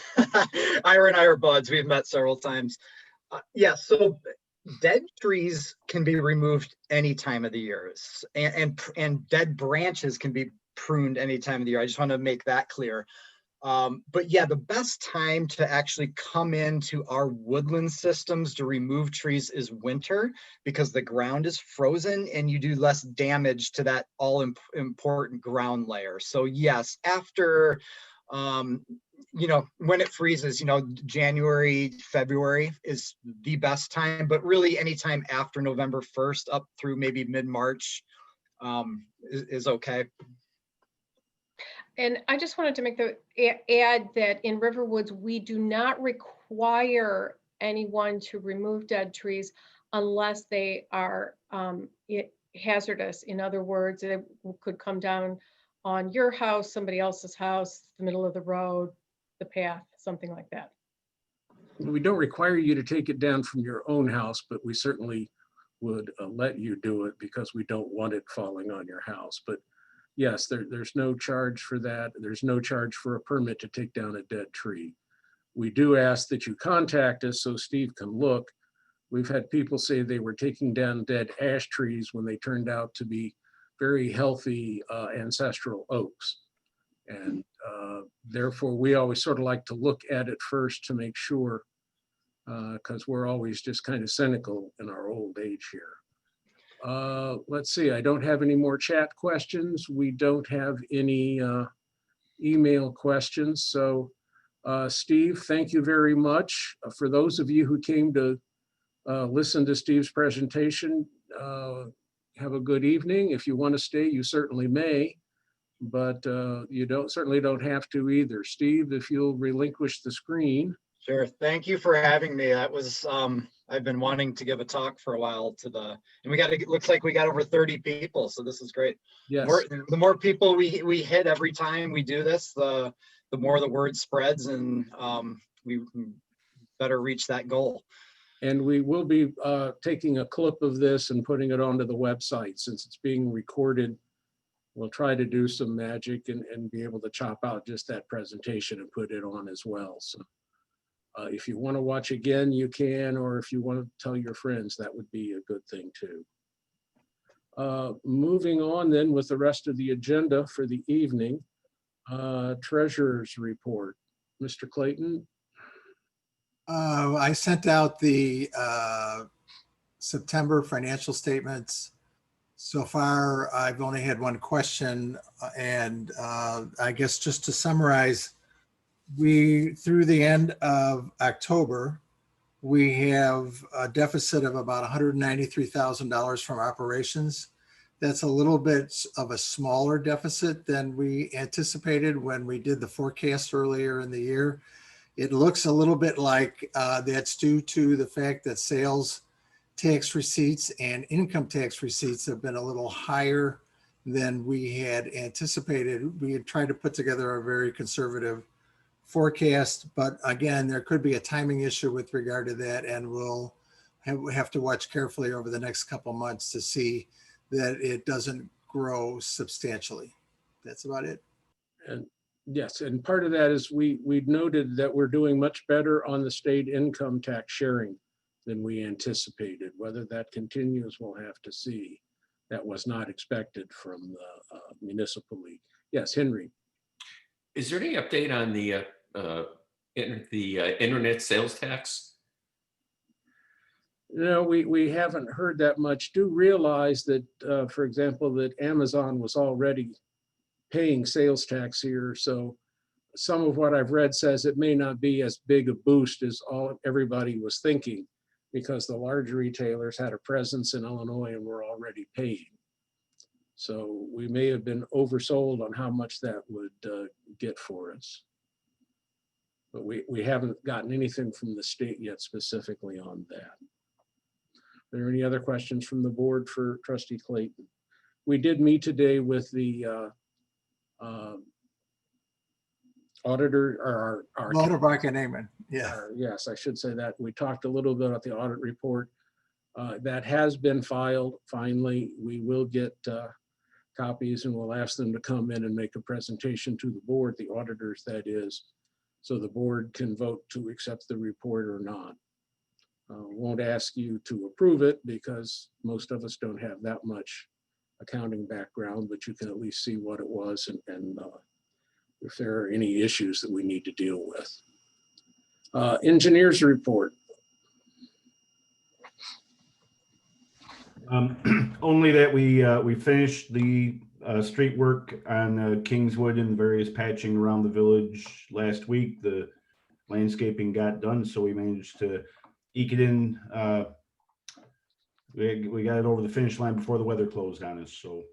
Ira and I are buds. We've met several times. Yeah, so dead trees can be removed any time of the year, and dead branches can be pruned any time of the year. I just want to make that clear. But yeah, the best time to actually come into our woodland systems to remove trees is winter, because the ground is frozen and you do less damage to that all important ground layer. So yes, after, when it freezes, January, February is the best time, but really anytime after November 1st up through maybe mid-March is okay.
And I just wanted to add that in Riverwoods, we do not require anyone to remove dead trees unless they are hazardous. In other words, it could come down on your house, somebody else's house, the middle of the road, the path, something like that.
We don't require you to take it down from your own house, but we certainly would let you do it because we don't want it falling on your house. But yes, there's no charge for that. There's no charge for a permit to take down a dead tree. We do ask that you contact us so Steve can look. We've had people say they were taking down dead ash trees when they turned out to be very healthy ancestral oaks. And therefore, we always sort of like to look at it first to make sure, because we're always just kind of cynical in our old age here. Let's see, I don't have any more chat questions. We don't have any email questions. So Steve, thank you very much. For those of you who came to listen to Steve's presentation, have a good evening. If you want to stay, you certainly may, but you certainly don't have to either. Steve, if you'll relinquish the screen.
Sure. Thank you for having me. That was, I've been wanting to give a talk for a while and it looks like we got over 30 people. So this is great.
Yes.
The more people we hit every time we do this, the more the word spreads, and we better reach that goal.
And we will be taking a clip of this and putting it onto the website since it's being recorded. We'll try to do some magic and be able to chop out just that presentation and put it on as well. So if you want to watch again, you can, or if you want to tell your friends, that would be a good thing too. Moving on then with the rest of the agenda for the evening, treasurer's report. Mr. Clayton.
I sent out the September financial statements. So far, I've only had one question, and I guess just to summarize, through the end of October, we have a deficit of about $193,000 from operations. That's a little bit of a smaller deficit than we anticipated when we did the forecast earlier in the year. It looks a little bit like that's due to the fact that sales tax receipts and income tax receipts have been a little higher than we had anticipated. We had tried to put together a very conservative forecast, but again, there could be a timing issue with regard to that, and we'll have to watch carefully over the next couple months to see that it doesn't grow substantially. That's about it.
And yes, and part of that is we noted that we're doing much better on the state income tax sharing than we anticipated. Whether that continues, we'll have to see. That was not expected from the municipal league. Yes, Henry.
Is there any update on the internet sales tax?
No, we haven't heard that much. Do realize that, for example, that Amazon was already paying sales tax here. So some of what I've read says it may not be as big a boost as everybody was thinking, because the large retailers had a presence in Illinois and were already paying. So we may have been oversold on how much that would get for us. But we haven't gotten anything from the state yet specifically on that. Are there any other questions from the board for Trustee Clayton? We did meet today with the auditor, or our
Motorbike and Amen. Yeah.
yes, I should say that. We talked a little bit about the audit report. That has been filed. Finally, we will get copies, and we'll ask them to come in and make a presentation to the board, the auditors that is, so the board can vote to accept the report or not. Won't ask you to approve it because most of us don't have that much accounting background, but you can at least see what it was and if there are any issues that we need to deal with. Engineers report.
Only that we finished the street work on Kingswood and various patching around the village last week. The landscaping got done, so we managed to eke it in. We got it over the finish line before the weather closed on us. So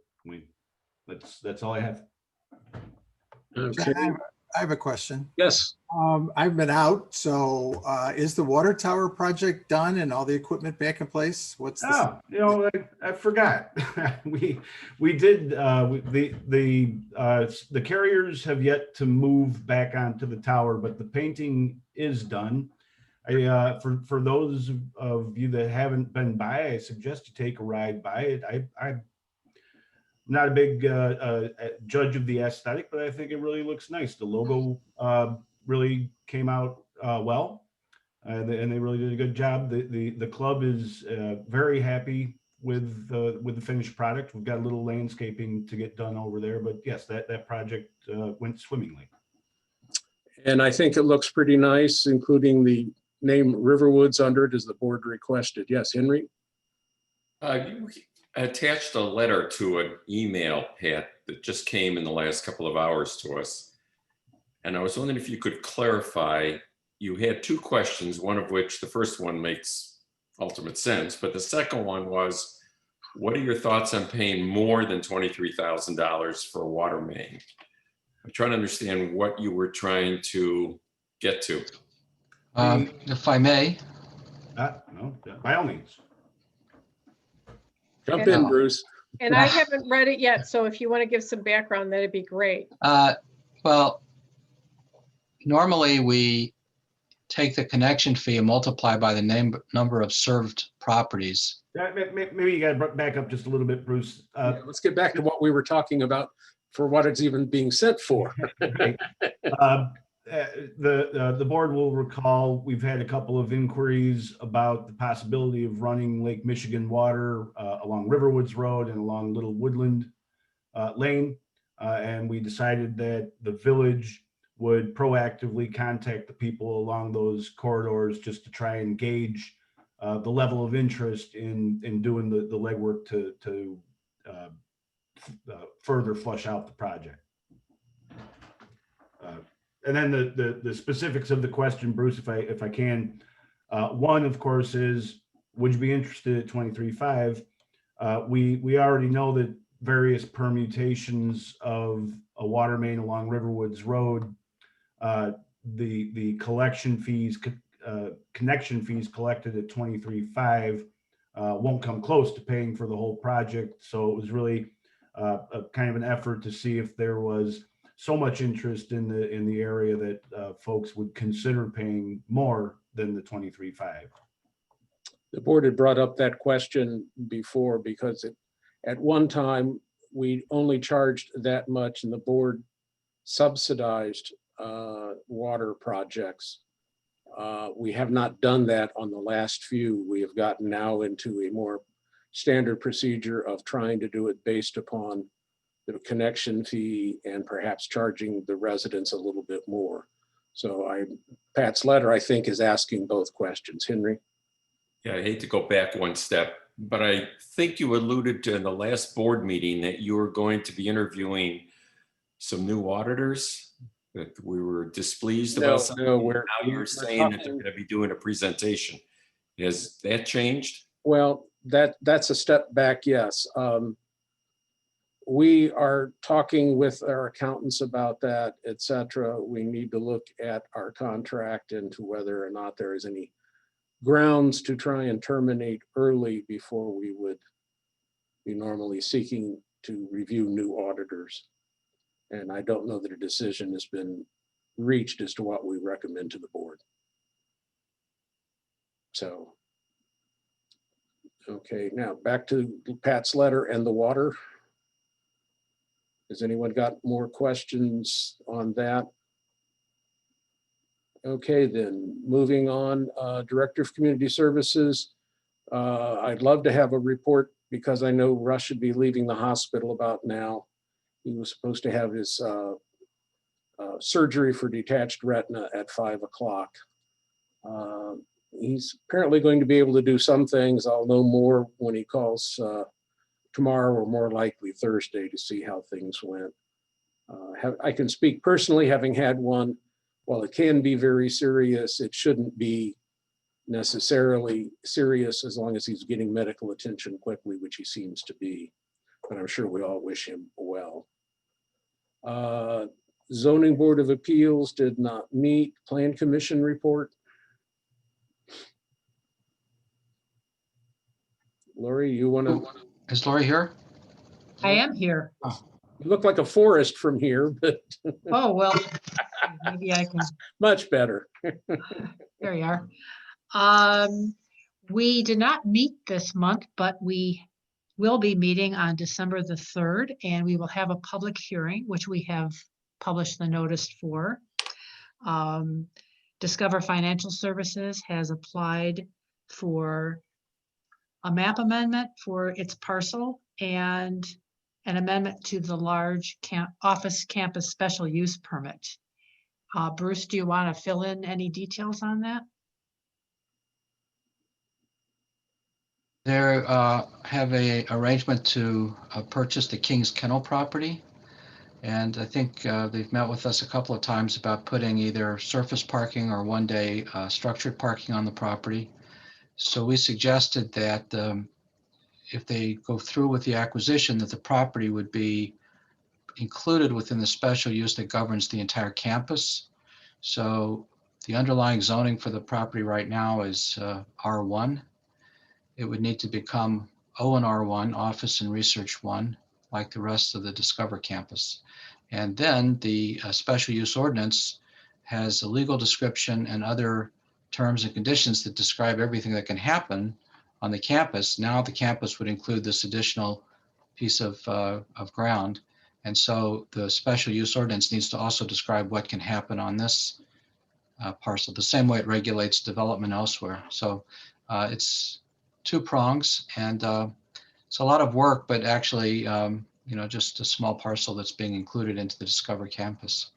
that's all I have.
Okay.
I have a question.
Yes.
I've been out, so is the water tower project done and all the equipment back in place? What's the?
Oh, you know, I forgot. we did the carriers have yet to move back onto the tower, but the painting is done. For those of you that haven't been by, I suggest you take a ride by it. I'm not a big judge of the aesthetic, but I think it really looks nice. The logo really came out well, and they really did a good job. The club is very happy with the finished product. We've got a little landscaping to get done over there, but yes, that project went swimmingly.
And I think it looks pretty nice, including the name Riverwoods under it as the board requested. Yes, Henry?
You attached a letter to an email, Pat, that just came in the last couple of hours to us. And I was wondering if you could clarify, you had two questions, one of which, the first one makes ultimate sense, but the second one was, what are your thoughts on paying more than $23,000 for a water main? I'm trying to understand what you were trying to get to.
If I may,
No, by all means.
Jump in,
Yeah.
Bruce.
And I haven't read it yet, so if you want to give some background, that'd be great.
well, normally we take the connection fee and multiply by the number of served properties.
Maybe you got to back up just a little bit, Bruce.
Yeah, let's get back to what we were talking about for what it's even being sent for.
Right. The board will recall we've had a couple of inquiries about the possibility of running Lake Michigan water along Riverwoods Road and along Little Woodland Lane, and we decided that the village would proactively contact the people along those corridors just to try and gauge the level of interest in doing the legwork to further flush out the project. And then the specifics of the question, Bruce, if I can, one, of course, is, would you be interested at 23.5? We already know that various permutations of a water main along Riverwoods Road, the collection fees, connection fees collected at 23.5 won't come close to paying for the whole project. So it was really a kind of an effort to see if there was so much interest in the area that folks would consider paying more than the 23.5.
The board had brought up that question before because at one time we only charged that much and the board subsidized water projects. We have not done that on the last few. We have gotten now into a more standard procedure of trying to do it based upon the connection fee and perhaps charging the residents a little bit more. So Pat's letter, I think, is asking both questions. Henry?
Yeah, I hate to go back one step, but I think you alluded to in the last board meeting that you were going to be interviewing some new auditors, that we were displeased about something.
No,
Now you're saying that they're going to be doing a presentation. Has that changed?
Well, that's a step back, yes. We are talking with our accountants about that, et cetera. We need to look at our contract and to whether or not there is any grounds to try and terminate early before we would be normally seeking to review new auditors. And I don't know that a decision has been reached as to what we recommend to the board. So, okay, now back to Pat's letter and the water. Has anyone got more questions on that? Okay, then moving on, Director of Community Services. I'd love to have a report because I know Russ should be leaving the hospital about now. He was supposed to have his surgery for detached retina at 5 o'clock. He's apparently going to be able to do some things. I'll know more when he calls tomorrow, or more likely Thursday, to see how things went. I can speak personally, having had one. While it can be very serious, it shouldn't be necessarily serious as long as he's getting medical attention quickly, which he seems to be. But I'm sure we all wish him well. Zoning Board of Appeals did not meet. Plan Commission report. Lori, you want to?
Is Lori here?
I am here.
You look like a forest from here, but
Oh, well, maybe I can,
much better.
there you are. We did not meet this month, but we will be meeting on December the 3rd, and we will have a public hearing, which we have published the notice for. Discover Financial Services has applied for a map amendment for its parcel and an amendment to the large office campus special use permit. Bruce, do you want to fill in any details on that?
They have a arrangement to purchase the King's Kennel property. And I think they've met with us a couple of times about putting either surface parking or one-day structured parking on the property. So we suggested that if they go through with the acquisition, that the property would be included within the special use that governs the entire campus. So the underlying zoning for the property right now is R1. It would need to become O&R1, Office and Research 1, like the rest of the Discover campus. And then the special use ordinance has a legal description and other terms and conditions that describe everything that can happen on the campus. Now the campus would include this additional piece of ground. And so the special use ordinance needs to also describe what can happen on this parcel, the same way it regulates development elsewhere. So it's two prongs, and it's a lot of work, but actually, just a small parcel that's being included into the Discover campus.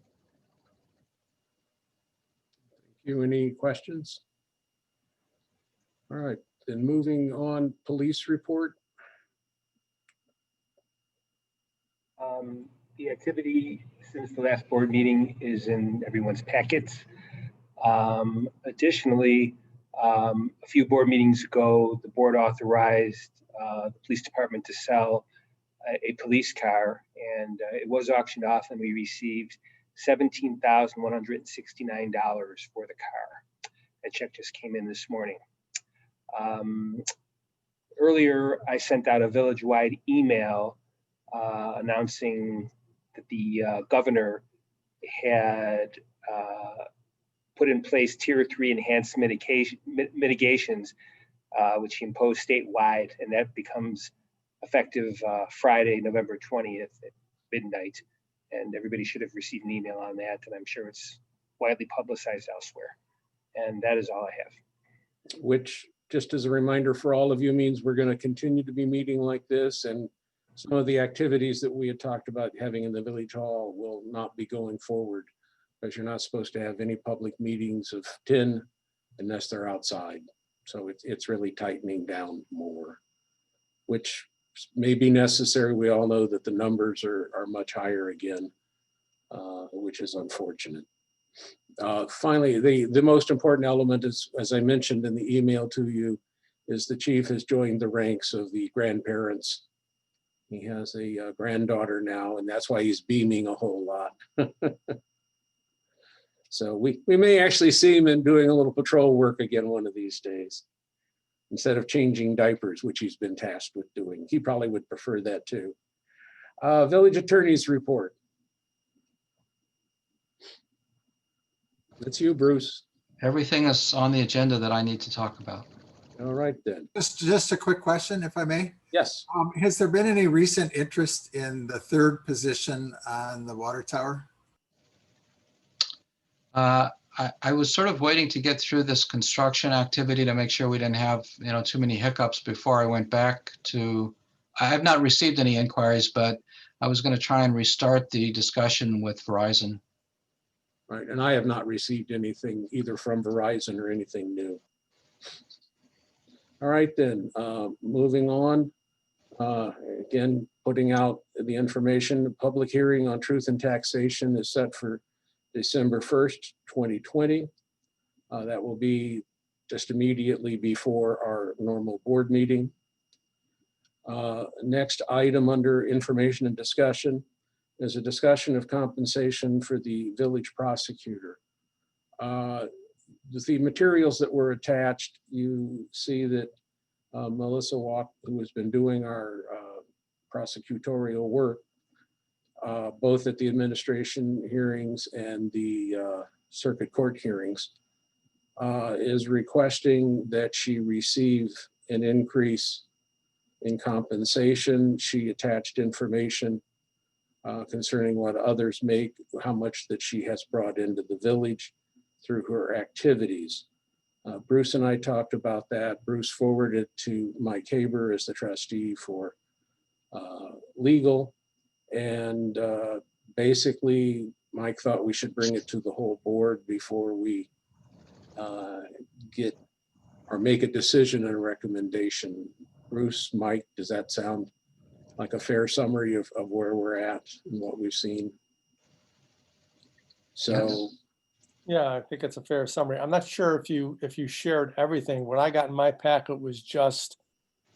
Any questions? All right, then moving on, police report.
The activity since the last board meeting is in everyone's packets. Additionally, a few board meetings ago, the board authorized the police department to sell a police car, and it was auctioned off, and we received $17,169 for the car. That check just came in this morning. Earlier, I sent out a village-wide email announcing that the governor had put in place Tier 3 enhanced mitigations, which he imposed statewide, and that becomes effective Friday, November 20th at midnight. And everybody should have received an email on that, and I'm sure it's widely publicized elsewhere. And that is all I have.
Which, just as a reminder for all of you, means we're going to continue to be meeting like this, and some of the activities that we had talked about having in the village hall will not be going forward, because you're not supposed to have any public meetings of 10 unless they're outside. So it's really tightening down more, which may be necessary. We all know that the numbers are much higher again, which is unfortunate. Finally, the most important element is, as I mentioned in the email to you, is the chief has joined the ranks of the grandparents. He has a granddaughter now, and that's why he's beaming a whole lot. So we may actually see him in doing a little patrol work again one of these days, instead of changing diapers, which he's been tasked with doing. He probably would prefer that too. Village attorney's report. That's you, Bruce.
Everything is on the agenda that I need to talk about.
All right then.
Just a quick question, if I may.
Yes.
Has there been any recent interest in the third position on the water tower?
I was sort of waiting to get through this construction activity to make sure we didn't have, too many hiccups before I went back to, I have not received any inquiries, but I was going to try and restart the discussion with Verizon.
Right, and I have not received anything either from Verizon or anything new. All right then, moving on. Again, putting out the information, the public hearing on truth and taxation is set for December 1st, 2020. That will be just immediately before our normal board meeting. Next item under information and discussion is a discussion of compensation for the village prosecutor. The materials that were attached, you see that Melissa Walk, who has been doing our prosecutorial work, both at the administration hearings and the circuit court hearings, is requesting that she receive an increase in compensation. She attached information concerning what others make, how much that she has brought into the village through her activities. Bruce and I talked about that. Bruce forwarded to Mike Haber as the trustee for legal. And basically, Mike thought we should bring it to the whole board before we get or make a decision and a recommendation. Bruce, Mike, does that sound like a fair summary of where we're at and what we've seen? So,
Yeah, I think it's a fair summary. I'm not sure if you shared everything. What I got in my packet was just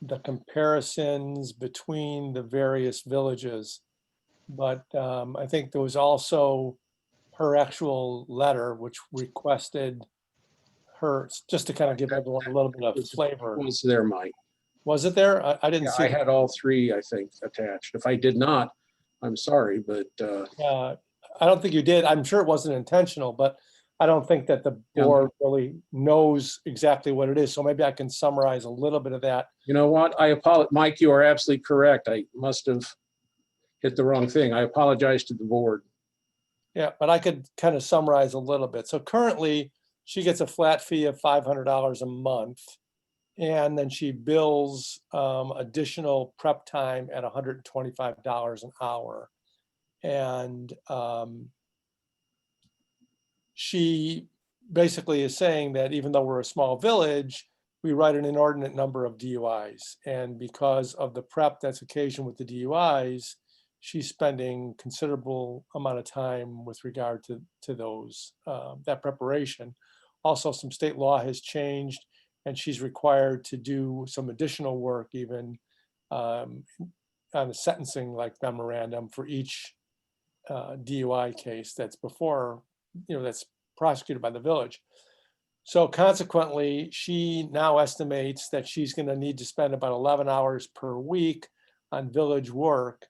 the comparisons between the various villages. But I think there was also her actual letter, which requested her, just to kind of give everyone a little bit of flavor.
was there, Mike?
Was it there? I didn't
Yeah,
see.
I had all three, I think, attached. If I did not, I'm sorry, but
I don't think you did. I'm sure it wasn't intentional, but I don't think that the board really knows exactly what it is. So maybe I can summarize a little bit of that.
you know what? I apologize, Mike, you are absolutely correct. I must have hit the wrong thing. I apologize to the board.
Yeah, but I could kind of summarize a little bit. So currently, she gets a flat fee of $500 a month. And then she bills additional prep time at $125 an hour. And she basically is saying that even though we're a small village, we write an inordinate number of DUIs. And because of the prep that's occasioned with the DUIs, she's spending considerable amount of time with regard to those, that preparation. Also, some state law has changed, and she's required to do some additional work even on the sentencing like memorandum for each DUI case that's before, that's prosecuted by the village. So consequently, she now estimates that she's going to need to spend about 11 hours per week on village work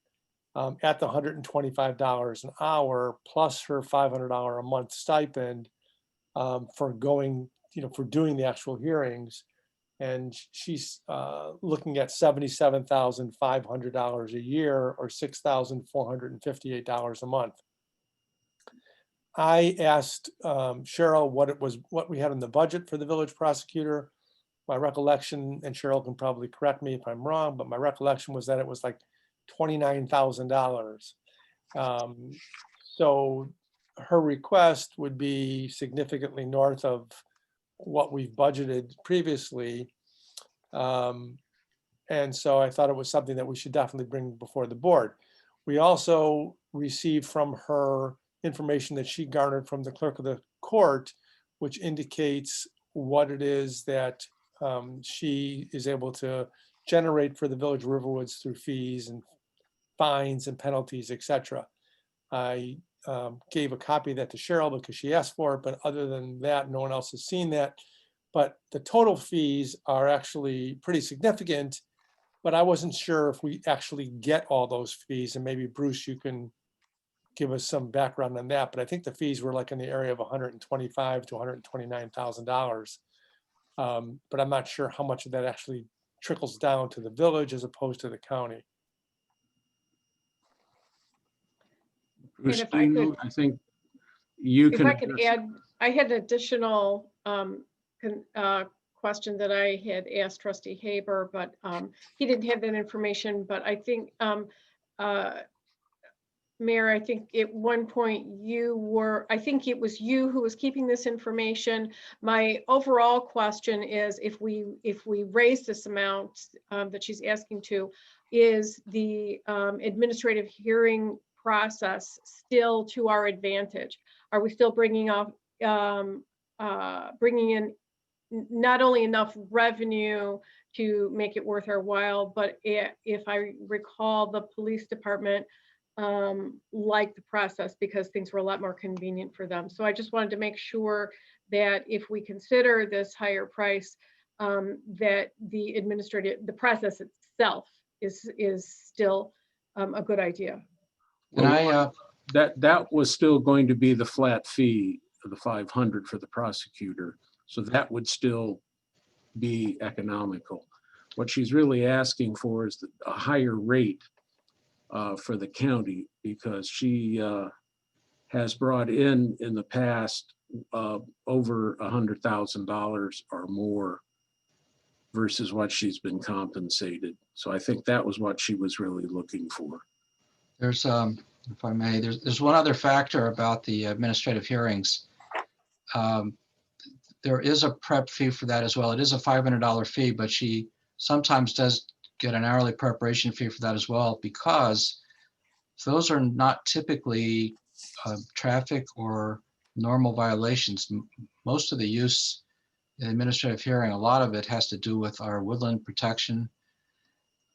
at the $125 an hour, plus her $500 a month stipend for going, for doing the actual hearings. And she's looking at $77,500 a year or $6,458 a month. I asked Cheryl what we had in the budget for the village prosecutor. My recollection, and Cheryl can probably correct me if I'm wrong, but my recollection was that it was like $29,000. So her request would be significantly north of what we've budgeted previously. And so I thought it was something that we should definitely bring before the board. We also received from her information that she garnered from the clerk of the court, which indicates what it is that she is able to generate for the Village of Riverwoods through fees and fines and penalties, etc. I gave a copy of that to Cheryl because she asked for it, but other than that, no one else has seen that. But the total fees are actually pretty significant, but I wasn't sure if we actually get all those fees, and maybe Bruce, you can give us some background on that. But I think the fees were like in the area of $125,000 to $129,000. But I'm not sure how much of that actually trickles down to the village as opposed to the county.
Bruce,
if I could-
I think you
If
can.
I could add, I had an additional question that I had asked Trustee Haber, but he didn't have that information. But I think, Mayor, I think at one point I think it was you who was keeping this information. My overall question is, if we raise this amount that she's asking to, is the administrative hearing process still to our advantage? Are we still bringing in not only enough revenue to make it worth our while, but if I recall, the police department liked the process because things were a lot more convenient for them. So I just wanted to make sure that if we consider this higher price, that the process itself is still a good idea.
And
That was still going to be the flat fee of the 500 for the prosecutor. So that would still be economical. What she's really asking for is a higher rate for the county, because she has brought in the past over $100,000 or more versus what she's been compensated. So I think that was what she was really looking for.
there's, if I may, there's one other factor about the administrative hearings. There is a prep fee for that as well. It is a $500 fee, but she sometimes does get an hourly preparation fee for that as well, because those are not typically traffic or normal violations. Most of the use in administrative hearing, a lot of it has to do with our woodland protection,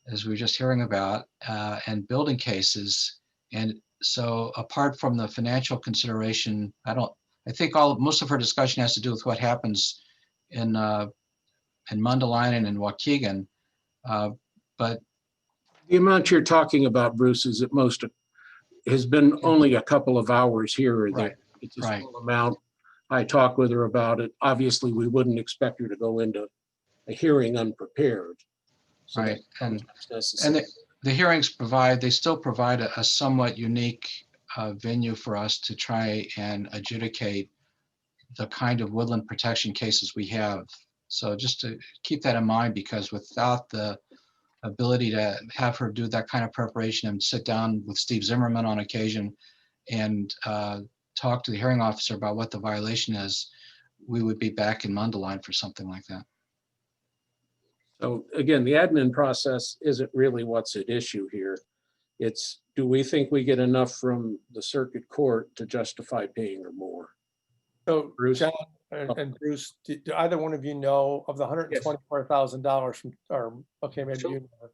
as we were just hearing about, and building cases. And so apart from the financial consideration, I think most of her discussion has to do with what happens in Mundelein and in Waukegan. But
The amount you're talking about, Bruce, is at most has been only a couple of hours here or there.
Right,
It's a
right.
small amount. I talked with her about it. Obviously, we wouldn't expect her to go into a hearing unprepared. So
right, and
necessary.
the hearings they still provide a somewhat unique venue for us to try and adjudicate the kind of woodland protection cases we have. So just to keep that in mind, because without the ability to have her do that kind of preparation and sit down with Steve Zimmerman on occasion and talk to the hearing officer about what the violation is, we would be back in Mundelein for something like that.
So again, the admin process isn't really what's at issue here. It's, do we think we get enough from the circuit court to justify paying her more?
So
Bruce?
John and Bruce, do either one of you know of the $124,000 from, or, okay, maybe
So-
you know.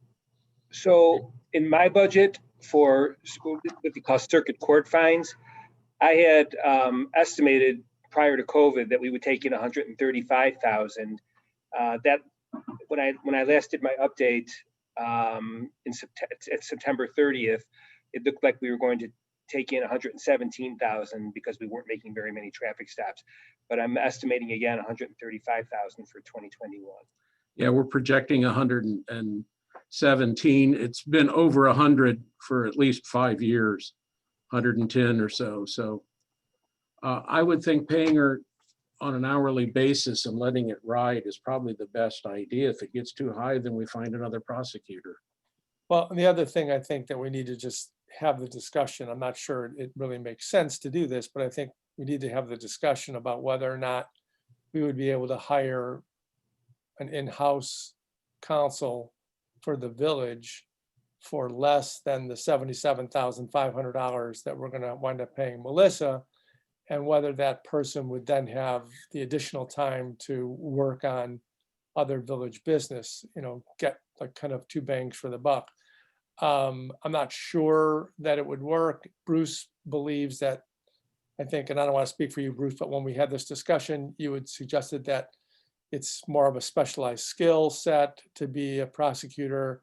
So in my budget for what we call circuit court fines, I had estimated prior to COVID that we would take in 135,000. That when I last did my update at September 30th, it looked like we were going to take in 117,000 because we weren't making very many traffic stops. But I'm estimating again 135,000 for 2021.
Yeah, we're projecting 117. It's been over 100 for at least 5 years, 110 or so. So I would think paying her on an hourly basis and letting it ride is probably the best idea. If it gets too high, then we find another prosecutor.
Well, and the other thing I think that we need to just have the discussion, I'm not sure it really makes sense to do this, but I think we need to have the discussion about whether or not we would be able to hire an in-house counsel for the village for less than the $77,500 that we're gonna wind up paying Melissa, and whether that person would then have the additional time to work on other village business, get like kind of two bangs for the buck. I'm not sure that it would work. Bruce believes that, I think, and I don't want to speak for you, Bruce, but when we had this discussion, you had suggested that it's more of a specialized skill set to be a prosecutor.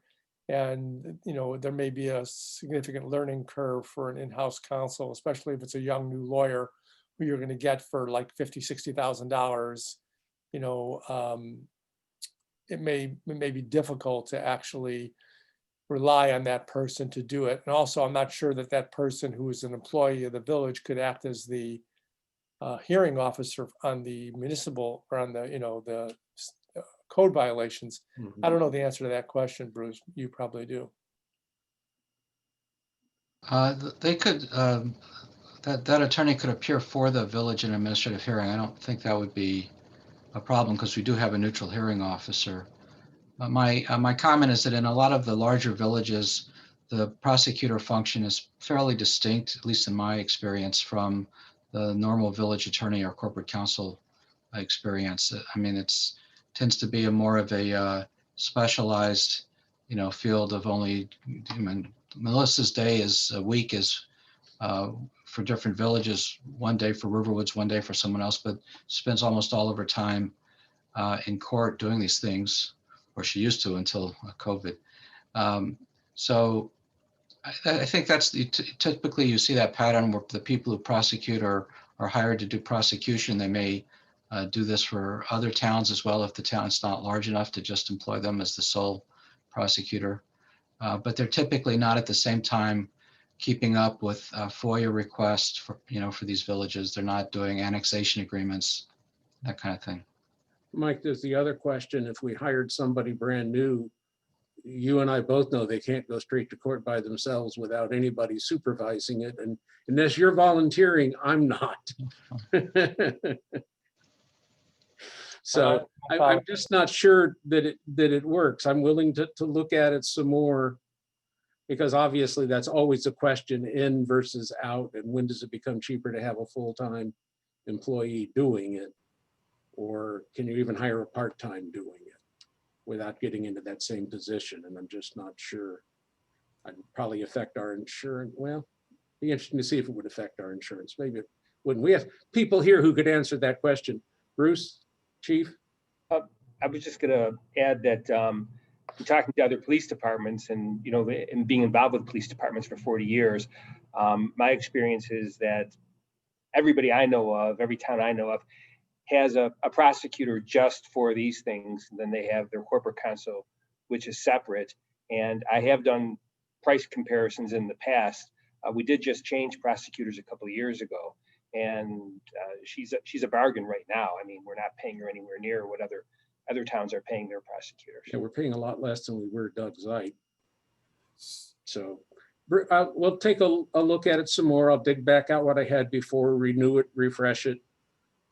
And, there may be a significant learning curve for an in-house counsel, especially if it's a young new lawyer who you're going to get for like $50,000, $60,000. It may be difficult to actually rely on that person to do it. And also, I'm not sure that that person who is an employee of the village could act as the hearing officer on the municipal or on the code violations. I don't know the answer to that question, Bruce. You probably do.
They could, that attorney could appear for the village in administrative hearing. I don't think that would be a problem because we do have a neutral hearing officer. My comment is that in a lot of the larger villages, the prosecutor function is fairly distinct, at least in my experience, from the normal village attorney or corporate counsel experience. I mean, tends to be more of a specialized, field of only. Melissa's week is for different villages. One day for Riverwoods, one day for someone else, but spends almost all of her time in court doing these things, or she used to until COVID. So I think that's typically you see that pattern where the people who prosecute are hired to do prosecution. They may do this for other towns as well if the town's not large enough to just employ them as the sole prosecutor. But they're typically not at the same time keeping up with FOIA requests for these villages. They're not doing annexation agreements, that kind of thing.
Mike, there's the other question. If we hired somebody brand new, you and I both know they can't go straight to court by themselves without anybody supervising it. And unless you're volunteering, I'm not. So I'm just not sure that it works. I'm willing to look at it some more, because obviously that's always a question, in versus out, and when does it become cheaper to have a full-time employee doing it? Or can you even hire a part-time doing it without getting into that same position? And I'm just not sure. I'd probably affect our insurance. Well, be interesting to see if it would affect our insurance. Maybe it wouldn't. We have people here who could answer that question. Bruce, Chief?
I was just gonna add that talking to other police departments and, and being involved with police departments for 40 years, my experience is that everybody I know of, every town I know of, has a prosecutor just for these things. And then they have their corporate counsel, which is separate. And I have done price comparisons in the past. We did just change prosecutors a couple of years ago, and she's a bargain right now. I mean, we're not paying her anywhere near what other towns are paying their prosecutors.
Yeah, we're paying a lot less than we were Doug Zeit. So we'll take a look at it some more. I'll dig back out what I had before, renew it, refresh it,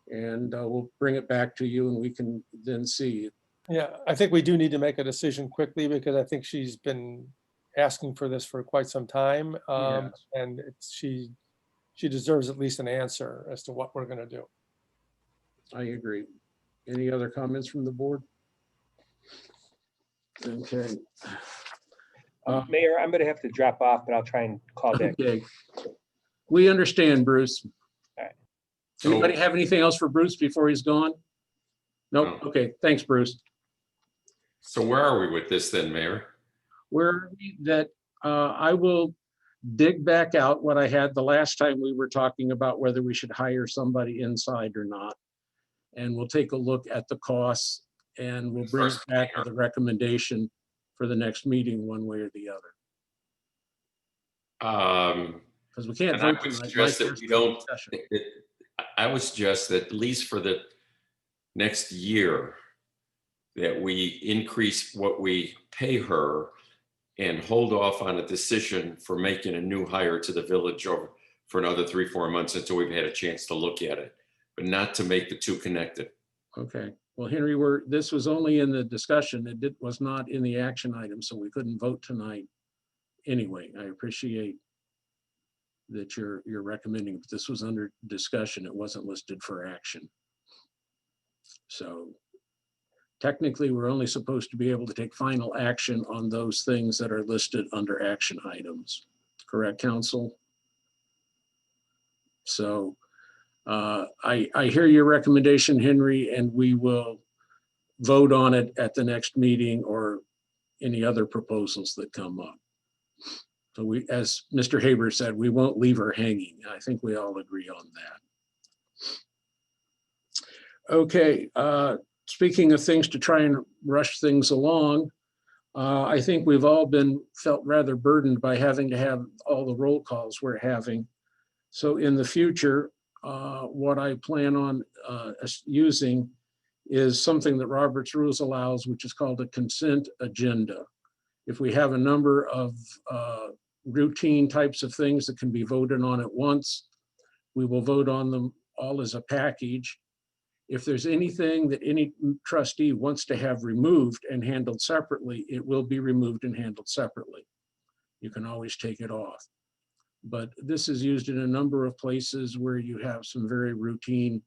and we'll bring it back to you, and we can then see.
Yeah, I think we do need to make a decision quickly, because I think she's been asking for this for quite some time. And she deserves at least an answer as to what we're going to do.
I agree. Any other comments from the board? Okay.
Mayor, I'm going to have to drop off, but I'll try and call back.
Okay. We understand, Bruce.
All right.
Anybody have anything else for Bruce before he's gone? Nope.
No.
Okay. Thanks, Bruce.
So where are we with this then, Mayor?
Where are we? That I will dig back out what I had the last time we were talking about whether we should hire somebody inside or not. And we'll take a look at the costs, and we'll bring it back with a recommendation for the next meeting, one way or the other. Because we can't
And I
vote
would
tonight.
suggest that we don't, I would suggest that at least for the next year, that we increase what we pay her and hold off on a decision for making a new hire to the village over for another 3-4 months until we've had a chance to look at it, but not to make the two connected.
Okay, well, Henry, this was only in the discussion. It was not in the action item, so we couldn't vote tonight. Anyway, I appreciate that you're recommending, but this was under discussion. It wasn't listed for action. So technically, we're only supposed to be able to take final action on those things that are listed under action items. Correct, council? So I hear your recommendation, Henry, and we will vote on it at the next meeting or any other proposals that come up. So we, as Mr. Haber said, we won't leave her hanging. I think we all agree on that. Okay, speaking of things to try and rush things along, I think we've all felt rather burdened by having to have all the roll calls we're having. So in the future, what I plan on using is something that Robert's Rules allows, which is called a consent agenda. If we have a number of routine types of things that can be voted on at once, we will vote on them all as a package. If there's anything that any trustee wants to have removed and handled separately, it will be removed and handled separately. You can always take it off. But this is used in a number of places where you have some very routine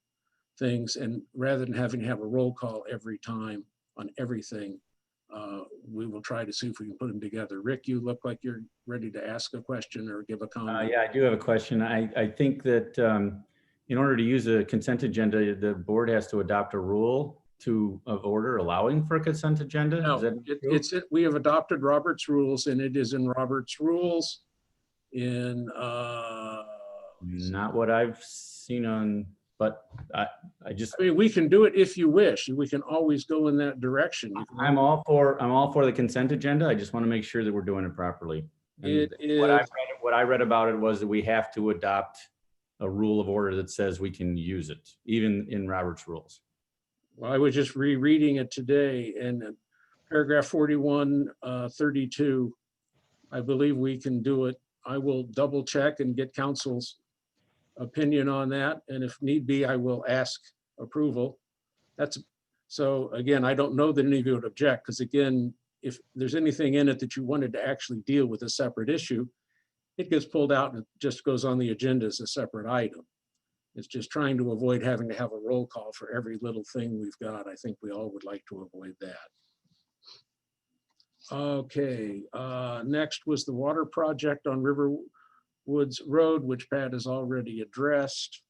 things, and rather than having to have a roll call every time on everything, we will try to see if we can put them together. Rick, you look like you're ready to ask a question or give a comment.
Yeah, I do have a question. I think that in order to use a consent agenda, the board has to adopt a rule of order allowing for a consent agenda.
No,
Is that true?
we have adopted Robert's Rules, and it is in Robert's Rules in
Not what I've seen on, but I
mean, we can do it if you wish. We can always go in that direction.
I'm all for the consent agenda. I just want to make sure that we're doing it properly. And what I read about it was that we have to adopt a rule of order that says we can use it, even in Robert's Rules.
Well, I was just rereading it today, and paragraph 4132, I believe we can do it. I will double check and get council's opinion on that, and if need be, I will ask approval. So again, I don't know that any of you would object, because again, if there's anything in it that you wanted to actually deal with a separate issue, it gets pulled out and it just goes on the agenda as a separate item. It's just trying to avoid having to have a roll call for every little thing we've got. I think we all would like to avoid that. Okay, next was the water project on Riverwoods Road, which Pat has already addressed.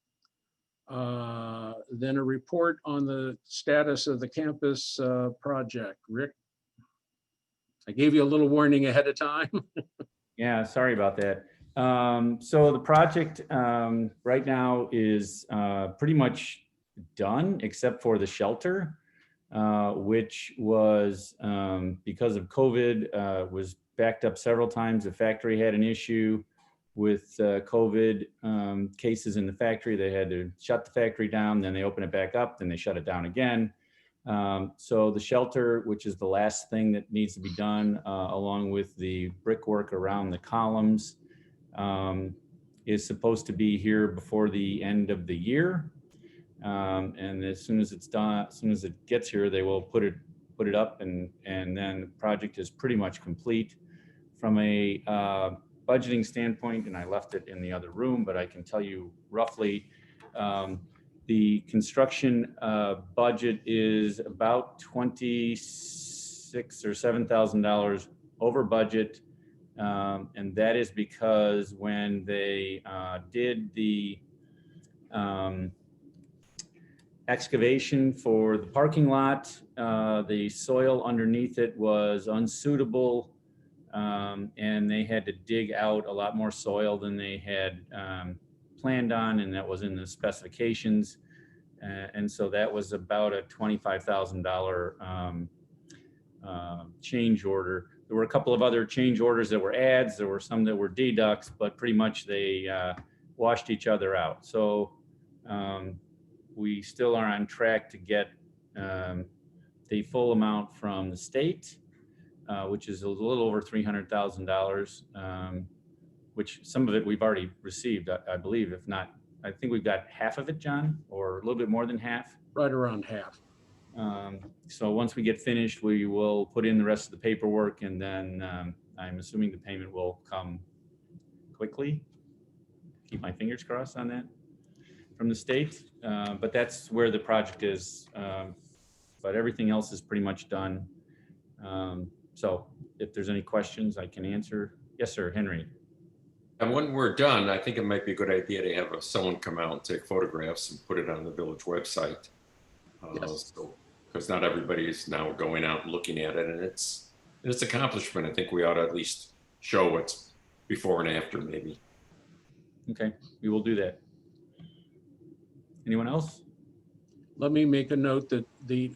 Then a report on the status of the campus project. Rick, I gave you a little warning ahead of time.
Yeah, sorry about that. So the project right now is pretty much done, except for the shelter, which was, because of COVID, was backed up several times. The factory had an issue with COVID cases in the factory. They had to shut the factory down, then they open it back up, then they shut it down again. So the shelter, which is the last thing that needs to be done, along with the brickwork around the columns, is supposed to be here before the end of the year. And as soon as it's done, as soon as it gets here, they will put it up, and then the project is pretty much complete. From a budgeting standpoint, and I left it in the other room, but I can tell you roughly, the construction budget is about $26,000 or $7,000 over budget. And that is because when they did the excavation for the parking lot, the soil underneath it was unsuitable, and they had to dig out a lot more soil than they had planned on, and that was in the specifications. And so that was about a $25,000 change order. There were a couple of other change orders that were adds. There were some that were deducts, but pretty much they washed each other out. So We still are on track to get the full amount from the state, which is a little over $300,000, which some of it we've already received, I believe. If not, I think we've got half of it, John, or a little bit more than half.
Right around half.
So once we get finished, we will put in the rest of the paperwork, and then I'm assuming the payment will come quickly. Keep my fingers crossed on that from the state. But that's where the project is. But everything else is pretty much done. So if there's any questions, I can answer. Yes, sir, Henry.
And when we're done, I think it might be a good idea to have someone come out and take photographs and put it on the village website.
Yes.
Because not everybody is now going out and looking at it, and it's accomplishment. I think we ought to at least show what's before and after, maybe.
Okay, we will do that. Anyone else?
Let me make a note that the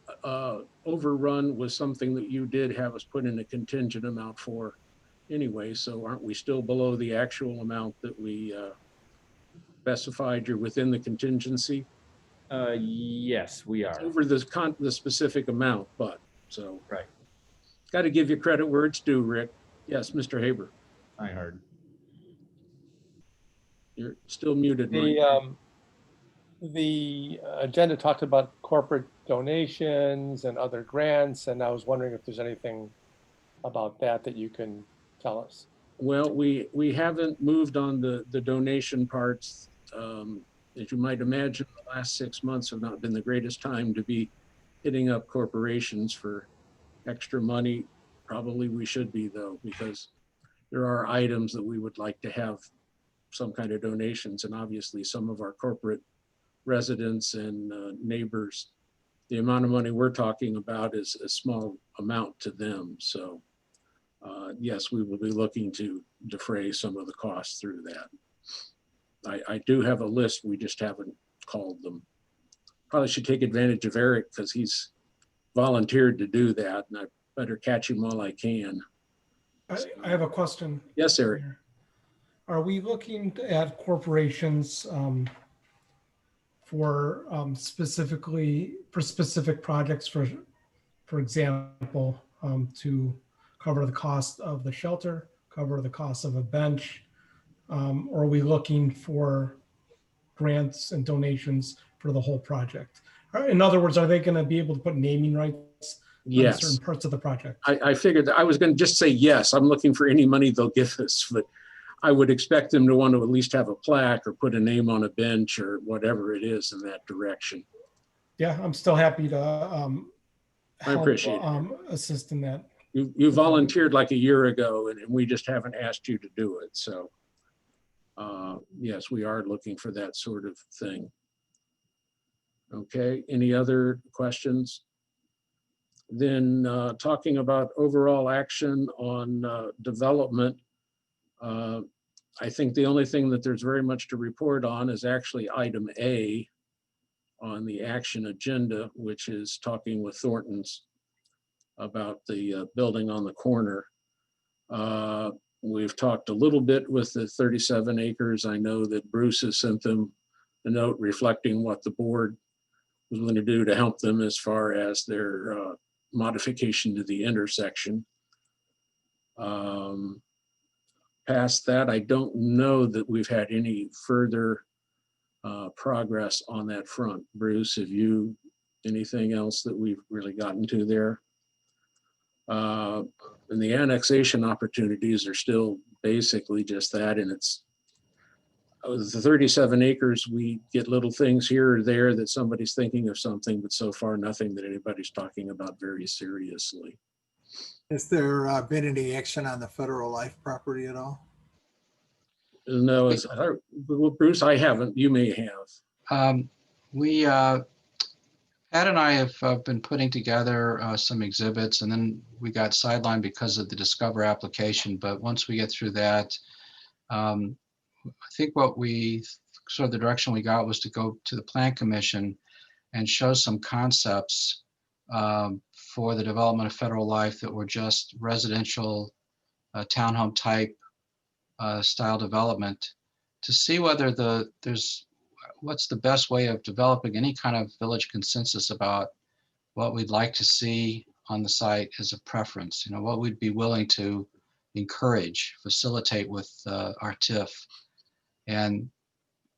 overrun was something that you did have us put in a contingent amount for anyway. So aren't we still below the actual amount that we specified? You're within the contingency?
Yes, we are.
Over the specific amount, but so.
Right.
Got to give you credit where it's due, Rick. Yes, Mr. Haber.
I heard.
You're still muted, Mike.
The agenda talked about corporate donations and other grants, and I was wondering if there's anything about that that you can tell us.
Well, we haven't moved on the donation parts. As you might imagine, the last 6 months have not been the greatest time to be hitting up corporations for extra money. Probably we should be, though, because there are items that we would like to have some kind of donations, and obviously some of our corporate residents and neighbors, the amount of money we're talking about is a small amount to them. So yes, we will be looking to defray some of the costs through that. I do have a list, we just haven't called them. Probably should take advantage of Eric because he's volunteered to do that, and I better catch him while I can.
I have a question.
Yes, Eric.
Are we looking at corporations for specific projects, for example, to cover the cost of the shelter, cover the cost of a bench? Or are we looking for grants and donations for the whole project? In other words, are they going to be able to put naming rights on certain parts of the project?
I figured that I was going to just say yes. I'm looking for any money they'll give us, but I would expect them to want to at least have a plaque or put a name on a bench or whatever it is in that direction.
Yeah, I'm still happy to
I appreciate it.
Assist in that.
You volunteered like a year ago, and we just haven't asked you to do it. So yes, we are looking for that sort of thing. Okay, any other questions? Then talking about overall action on development, I think the only thing that there's very much to report on is actually item A on the action agenda, which is talking with Thornton's about the building on the corner. We've talked a little bit with the 37 acres. I know that Bruce has sent them a note reflecting what the board was going to do to help them as far as their modification to the intersection. Past that, I don't know that we've had any further progress on that front. Bruce, have you anything else that we've really gotten to there? And the annexation opportunities are still basically just that, and it's the 37 acres, we get little things here or there that somebody's thinking of something, but so far nothing that anybody's talking about very seriously.
Has there been any action on the Federal Life property at all?
No, well, Bruce, I haven't. You may have.
Pat and I have been putting together some exhibits, and then we got sidelined because of the Discover application. But once we get through that, I think sort of the direction we got was to go to the Plan Commission and show some concepts for the development of Federal Life that were just residential townhome type style development, to see whether what's the best way of developing any kind of village consensus about what we'd like to see on the site as a preference, you know, what we'd be willing to encourage, facilitate with our TIF. And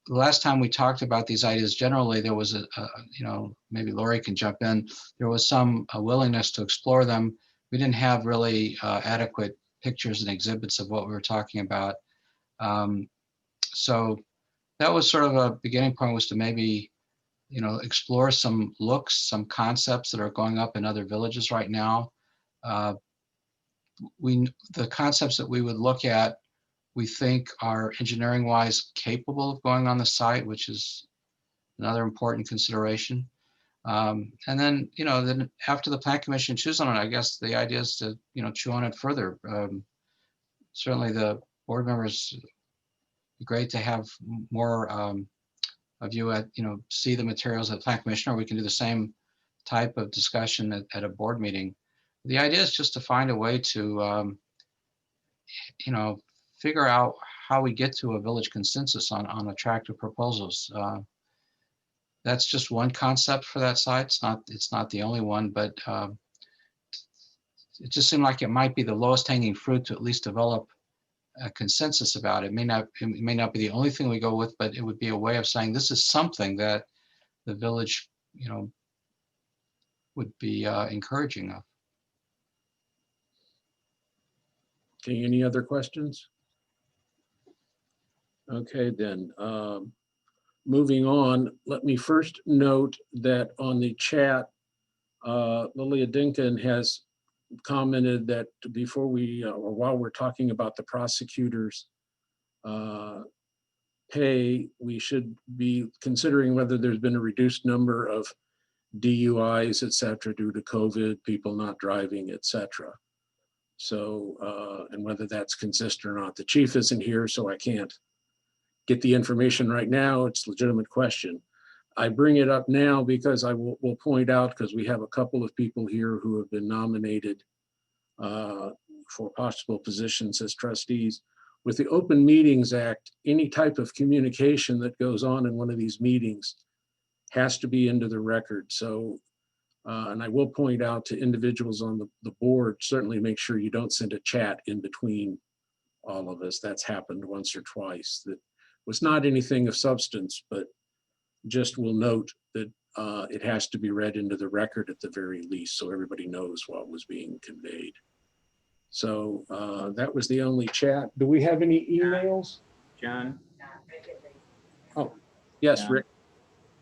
the last time we talked about these ideas, generally there was you know, maybe Lori can jump in, there was some willingness to explore them. We didn't have really adequate pictures and exhibits of what we were talking about. So that was sort of a beginning point, was to maybe, you know, explore some looks, some concepts that are going up in other villages right now. The concepts that we would look at, we think are engineering wise capable of going on the site, which is another important consideration. And then, you know, then after the plan commission chews on it, I guess the idea is to, you know, chew on it further. Certainly the board members, great to have more of you at, you know, see the materials at plan commission, or we can do the same type of discussion at a board meeting. The idea is just to find a way to, you know, figure out how we get to a village consensus on attractive proposals. That's just one concept for that site. It's not the only one, but it just seemed like it might be the lowest hanging fruit to at least develop a consensus about it. It may not be the only thing we go with, but it would be a way of saying this is something that the village, you know, would be encouraging of.
Okay, any other questions? Okay, then, moving on, let me first note that on the chat, Lilia Dinkin has commented that before we, or while we're talking about the prosecutors' pay, we should be considering whether there's been a reduced number of DUIs, et cetera, due to COVID, people not driving, et cetera. So, and whether that's consistent or not. The chief isn't here, so I can't get the information right now. It's a legitimate question. I bring it up now because I will point out, because we have a couple of people here who have been nominated for possible positions as trustees. With the Open Meetings Act, any type of communication that goes on in one of these meetings has to be into the record. So, and I will point out to individuals on the board, certainly make sure you don't send a chat in between all of us. That's happened once or twice. That was not anything of substance, but just will note that it has to be read into the record at the very least, so everybody knows what was being conveyed. So that was the only chat. Do we have any emails?
John?
Oh, yes,
John?
Rick.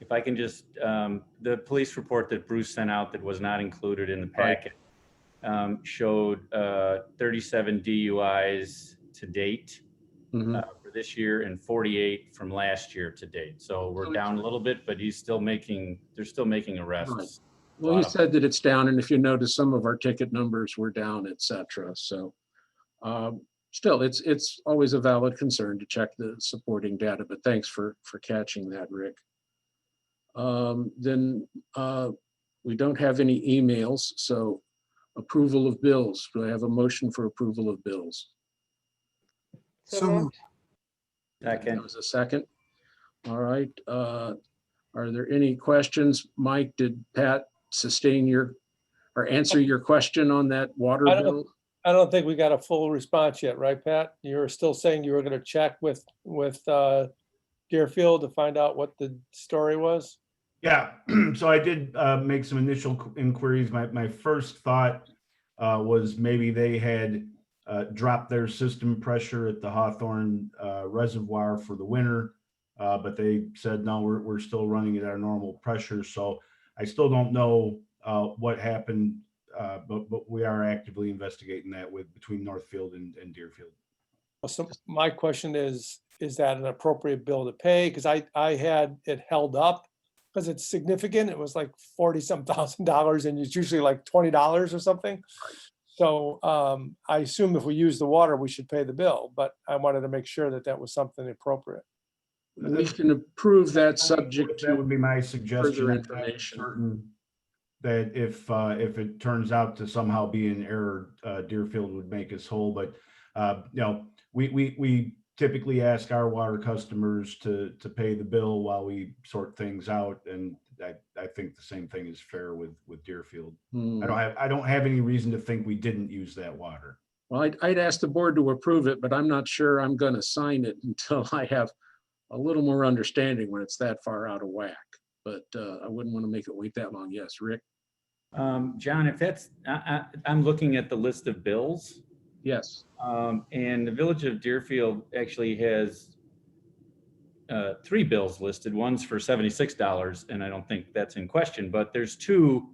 If I can just, the police report that Bruce sent out that was not included in the packet showed 37 DUIs to date for this year and 48 from last year to date. So we're down a little bit, but they're still making arrests.
Right. Well, he said that it's down, and if you notice, some of our ticket numbers were down, et cetera. So still, it's always a valid concern to check the supporting data, but thanks for catching that, Rick. Then we don't have any emails, so approval of bills. Do I have a motion for approval of bills?
So moved.
Second.
That was a second. All right. Are there any questions? Mike, did Pat sustain your or answer your question on that water bill?
I don't think we got a full response yet, right, Pat? You're still saying you were going to check with Deerfield to find out what the story was?
Yeah, so I did make some initial inquiries. My first thought was maybe they had dropped their system pressure at the Hawthorne Reservoir for the winter, but they said, no, we're still running at our normal pressure. So I still don't know what happened, but we are actively investigating that between Northfield and Deerfield.
So my question is that an appropriate bill to pay? Because I had it held up because it's significant. It was like $40-some thousand, and it's usually like $20 or something. So I assume if we use the water, we should pay the bill, but I wanted to make sure that that was something appropriate.
We can approve that subject to
that would be my suggestion.
further information.
Certain that if it turns out to somehow be an error, Deerfield would make us whole. But you know, we typically ask our water customers to pay the bill while we sort things out. And I think the same thing is fair with Deerfield.
Hmm.
I don't have any reason to think we didn't use that water.
Well, I'd ask the board to approve it, but I'm not sure I'm going to sign it until I have a little more understanding when it's that far out of whack. But I wouldn't want to make it wait that long. Yes, Rick?
John, if that's, I'm looking at the list of bills,
Yes.
and the Village of Deerfield actually has 3 bills listed. One's for $76, and I don't think that's in question, but there's 2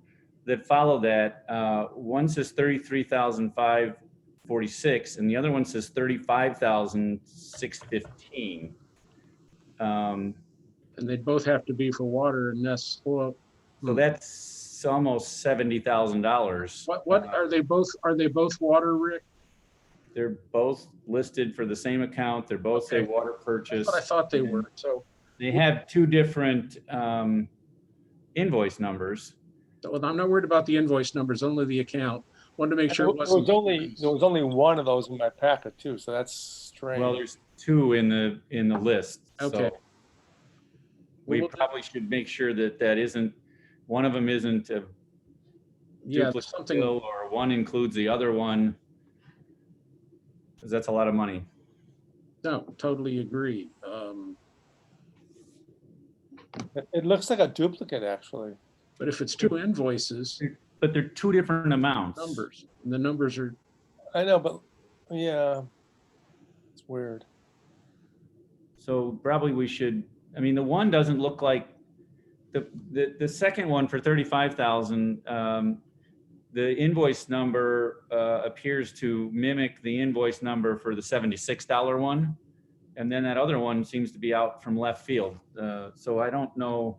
that follow that. One says $33,546, and the other one says $35,615.
And they'd both have to be for water and that's, well,
So that's almost $70,000.
what are they both water, Rick?
They're both listed for the same account. They're both say
Okay.
water purchase.
That's what I thought they were. So
They have 2 different invoice numbers.
well, I'm not worried about the invoice numbers, only the account. Wanted to make sure it
There
wasn't.
was only one of those in my packet too, so that's strange.
Well, there's 2 in the list.
Okay.
So we
Well,
probably should make sure that isn't, one of them isn't a
Yeah,
duplicate
something,
bill, or one includes the other one. Because that's a lot of money.
no, totally agree.
It looks like a duplicate, actually.
But if it's 2 invoices,
But they're 2 different amounts.
numbers, and the numbers are,
I know, but yeah, it's weird.
So probably we should, I mean, the one doesn't look like, the second one for 35,000, the invoice number appears to mimic the invoice number for the $76 one. And then that other one seems to be out from left field. So I don't know.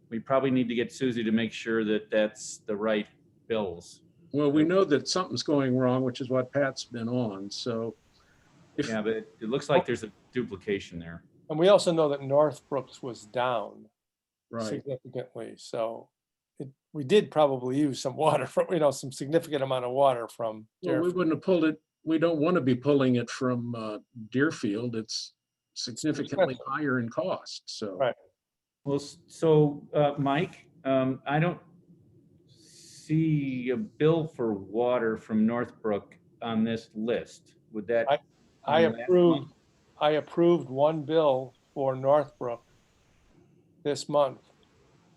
We probably need to get Susie to make sure that that's the right bills.
well, we know that something's going wrong, which is what Pat's been on, so. If,
Yeah, but it looks like there's a duplication there.
And we also know that Northbrook's was down
right,
significantly, so we did probably use some water from, some significant amount of water from
well, we
Deerfield.
wouldn't have pulled it, we don't want to be pulling it from Deerfield. It's significantly higher in cost, so.
Right.
Well, so Mike, I don't see a bill for water from Northbrook on this list. Would that?
I
on last
approved,
month?
I approved one bill for Northbrook this month.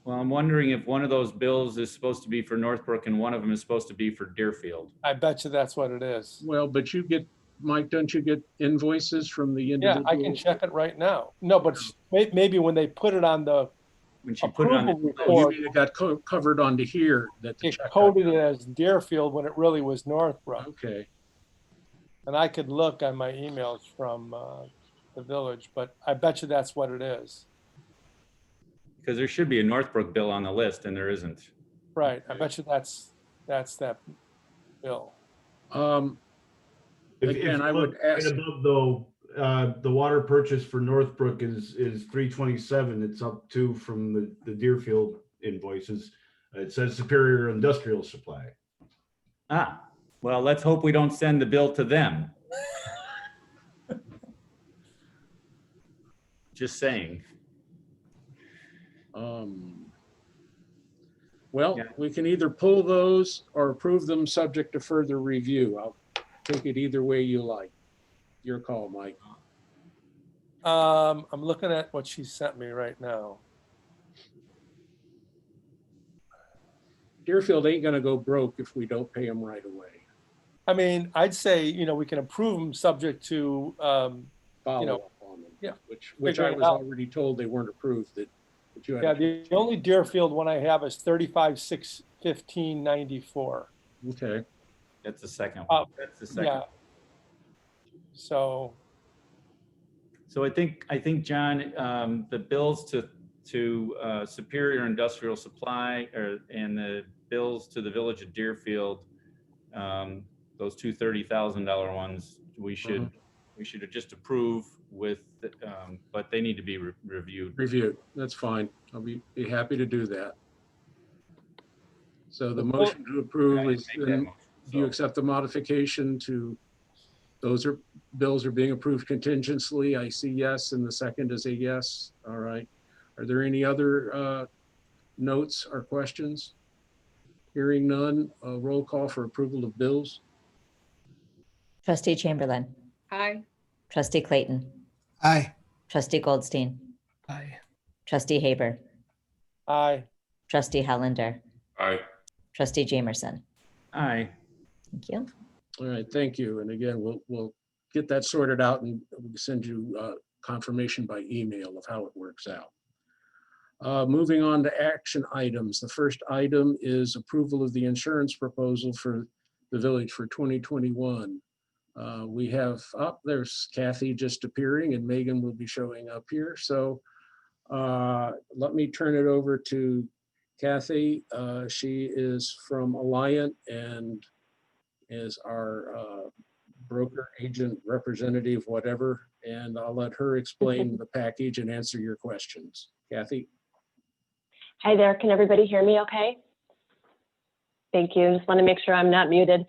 Well, I'm wondering if one of those bills is supposed to be for Northbrook and one of them is supposed to be for Deerfield.
I bet you that's what it is.
Well, but you get, Mike, don't you get invoices from the
Yeah,
individual?
I can check it right now. No, but maybe when they put it on the
When she put it on,
approval
Oh, you
report,
mean it got covered onto here that the
it
check got-
coded it as Deerfield when it really was Northbrook.
Okay,
And I could look on my emails from the village, but I bet you that's what it is.
because there should be a Northbrook bill on the list and there isn't.
Right, I bet you that's that bill.
Again, I
you
would
look right
ask-
above, though, the water purchase for Northbrook is 327. It's up 2 from the Deerfield invoices. It says Superior Industrial Supply.
Ah, well, let's hope we don't send the bill to them. Just saying.
Well,
Yeah.
we can either pull those or approve them subject to further review. I'll take it either way you like. Your call, Mike.
I'm looking at what she sent me right now.
Deerfield ain't gonna go broke if we don't pay them right away.
I mean, I'd say, we can approve them subject to,
Follow up on them.
yeah,
Which
figure
I
it
was
out.
already told they weren't approved, that you had.
yeah, the only Deerfield one I have is 35,615.94.
Okay,
That's the second
Uh,
one. That's the second.
Yeah. So,
So I think, John, the bills to Superior Industrial Supply and the bills to the Village of Deerfield, those two $30,000 ones, we should just approve with, but they need to be reviewed.
reviewed, that's fine. I'll be happy to do that. So the
The
motion to approve
I
is,
didn't make that motion,
do you
so-
accept the modification to Those bills are being approved contingently. I see yes, and the second is a yes. All right. Are there any other notes or questions? Hearing none, roll call for approval of bills.
Trustee Chamberlain,
Aye.
trustee Clayton,
Aye.
trustee Goldstein,
Aye.
trustee Haber,
Aye.
trustee Hollander,
Aye.
trustee Jamerson.
Aye.
Thank you.
All right, thank you. And again, we'll get that sorted out and we'll send you confirmation by email of how it works out. Moving on to action items. The first item is approval of the insurance proposal for the village for 2021. We have, there's Kathy just appearing and Megan will be showing up here. So let me turn it over to Kathy. She is from Alliant and is our broker, agent, representative, whatever. And I'll let her explain the package and answer your questions. Kathy?
Hi there, can everybody hear me okay? Thank you, just want to make sure I'm not muted.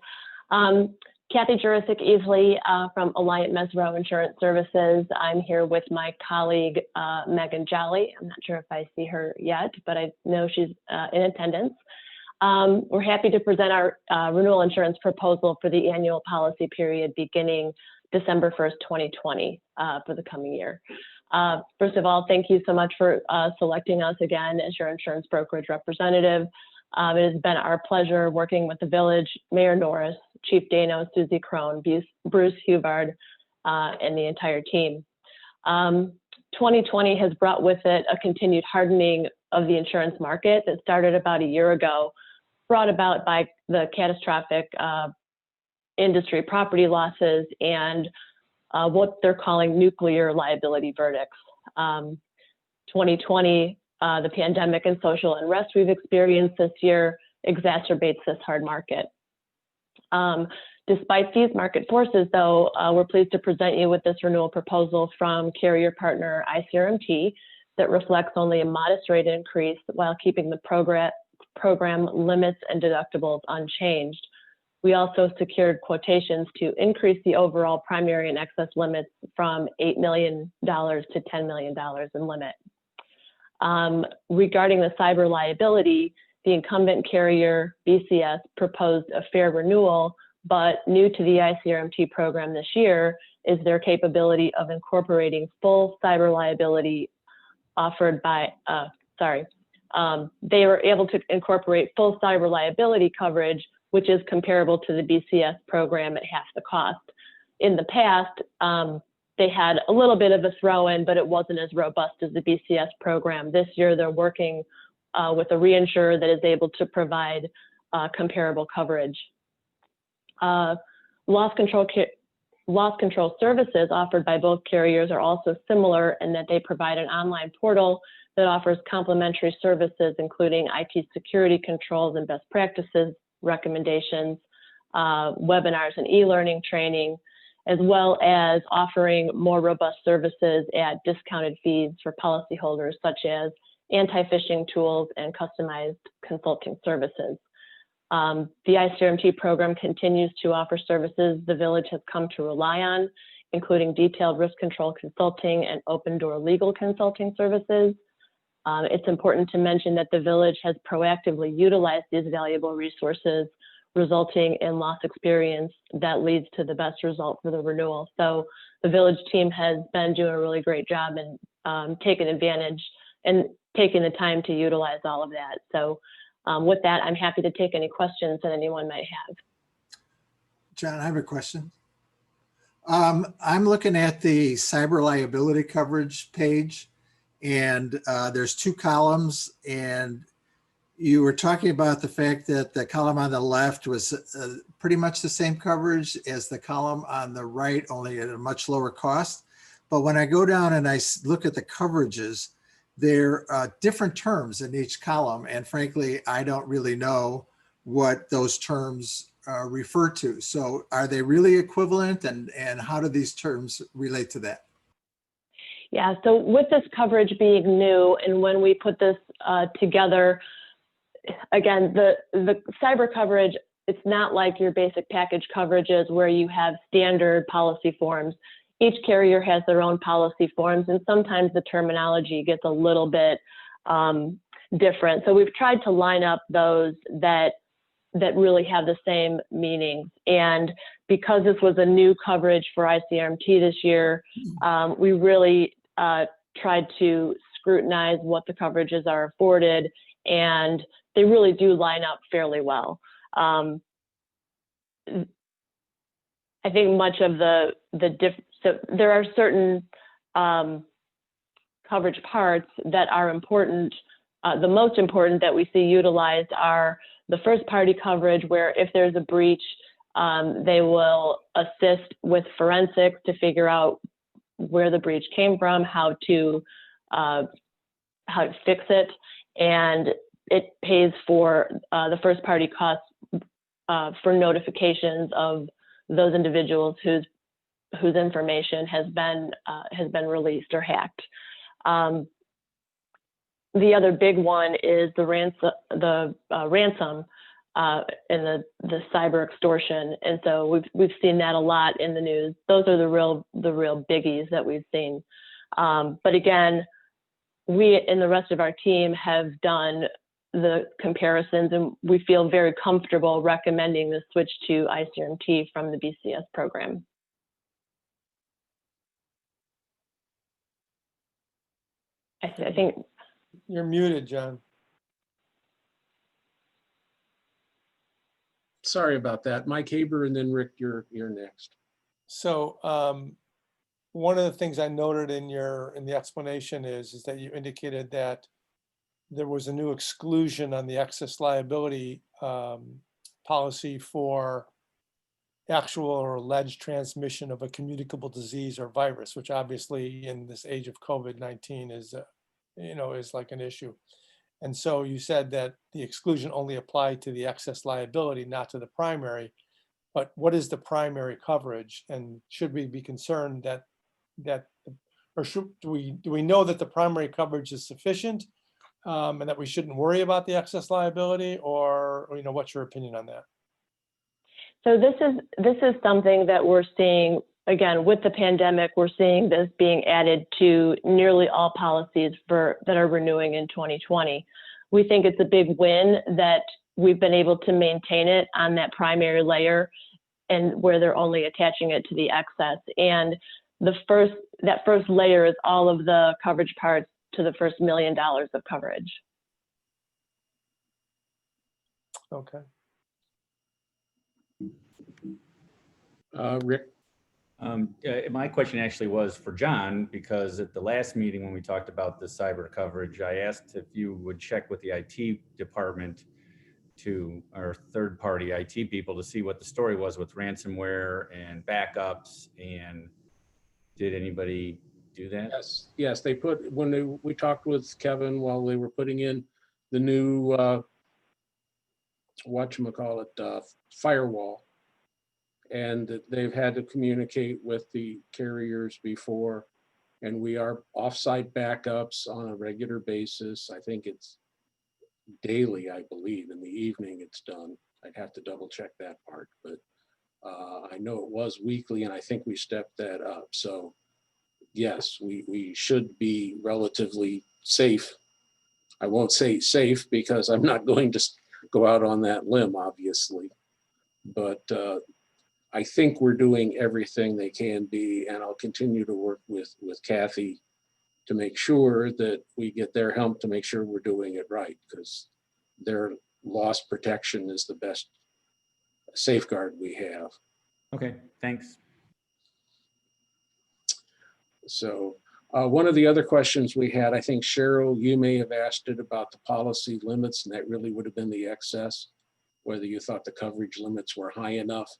Kathy Jurisic Easley from Alliant Mesro Insurance Services. I'm here with my colleague, Megan Jolly. I'm not sure if I see her yet, but I know she's in attendance. We're happy to present our renewal insurance proposal for the annual policy period beginning December 1st, 2020 for the coming year. First of all, thank you so much for selecting us again as your insurance brokerage representative. It has been our pleasure working with the village, Mayor Norris, Chief Dano, Susie Crone, Bruce Hubard, and the entire team. 2020 has brought with it a continued hardening of the insurance market that started about a year ago, brought about by the catastrophic industry property losses and what they're calling nuclear liability verdicts. 2020, the pandemic and social unrest we've experienced this year exacerbates this hard market. Despite these market forces, though, we're pleased to present you with this renewal proposal from carrier partner ICRMT that reflects only a modest rate increase while keeping the program limits and deductibles unchanged. We also secured quotations to increase the overall primary and excess limits from $8 million to $10 million in limit. Regarding the cyber liability, the incumbent carrier, BCS, proposed a fair renewal, but new to the ICRMT program this year is their capability of incorporating full cyber liability offered by, they were able to incorporate full cyber liability coverage, which is comparable to the BCS program at half the cost. In the past, they had a little bit of a throw-in, but it wasn't as robust as the BCS program. This year, they're working with a reinsurer that is able to provide comparable coverage. Loss control services offered by both carriers are also similar in that they provide an online portal that offers complementary services, including IT security controls and best practices recommendations, webinars and e-learning training, as well as offering more robust services at discounted fees for policyholders, such as anti-phishing tools and customized consulting services. The ICRMT program continues to offer services the village has come to rely on, including detailed risk control consulting and open door legal consulting services. It's important to mention that the village has proactively utilized these valuable resources, resulting in loss experience that leads to the best result for the renewal. So the village team has been doing a really great job and taking advantage and taking the time to utilize all of that. So with that, I'm happy to take any questions that anyone might have.
John, I have a question. I'm looking at the cyber liability coverage page, and there's two columns, and you were talking about the fact that the column on the left was pretty much the same coverage as the column on the right, only at a much lower cost. But when I go down and I look at the coverages, there are different terms in each column. And frankly, I don't really know what those terms refer to. So are they really equivalent, and how do these terms relate to that?
Yeah, so with this coverage being new, and when we put this together, again, the cyber coverage it's not like your basic package coverages where you have standard policy forms. Each carrier has their own policy forms, and sometimes the terminology gets a little bit different. So we've tried to line up those that really have the same meanings. And because this was a new coverage for ICRMT this year, we really tried to scrutinize what the coverages are afforded, and they really do line up fairly well. I think much of so there are certain coverage parts that are important. The most important that we see utilized are the first party coverage, where if there's a breach, they will assist with forensics to figure out where the breach came from, how to fix it, and it pays for the first party costs for notifications of those individuals whose information has been released or hacked. The other big one is the ransom and the cyber extortion, and so we've seen that a lot in the news. Those are the real biggies that we've seen. But again, we and the rest of our team have done the comparisons, and we feel very comfortable recommending the switch to ICRMT from the BCS program. I think
You're muted, John.
Sorry about that. Mike Haber, and then Rick, you're next.
So one of the things I noted in the explanation is that you indicated that there was a new exclusion on the excess liability policy for actual or alleged transmission of a communicable disease or virus, which obviously in this age of COVID-19 is like an issue. And so you said that the exclusion only applied to the excess liability, not to the primary. But what is the primary coverage? And should we be concerned do we know that the primary coverage is sufficient, and that we shouldn't worry about the excess liability, or what's your opinion on that?
So this is something that we're seeing, again, with the pandemic. We're seeing this being added to nearly all policies that are renewing in 2020. We think it's a big win that we've been able to maintain it on that primary layer, and where they're only attaching it to the excess. And that first layer is all of the coverage parts to the first $1 million of coverage.
Okay.
Rick?
My question actually was for John, because at the last meeting when we talked about the cyber coverage, I asked if you would check with the IT department to our third-party IT people to see what the story was with ransomware and backups, and did anybody do that?
Yes. They we talked with Kevin while they were putting in the new firewall, and they've had to communicate with the carriers before, and we are offsite backups on a regular basis. I think it's daily, I believe. In the evening it's done. I'd have to double check that part, but I know it was weekly, and I think we stepped that up. So yes, we should be relatively safe. I won't say safe because I'm not going to go out on that limb, obviously, but I think we're doing everything they can be, and I'll continue to work with Kathy to make sure that we get their help to make sure we're doing it right, because their loss protection is the best safeguard we have.
Okay, thanks.
So one of the other questions we had, I think Cheryl, you may have asked it about the policy limits, and that really would have been the excess, whether you thought the coverage limits were high enough,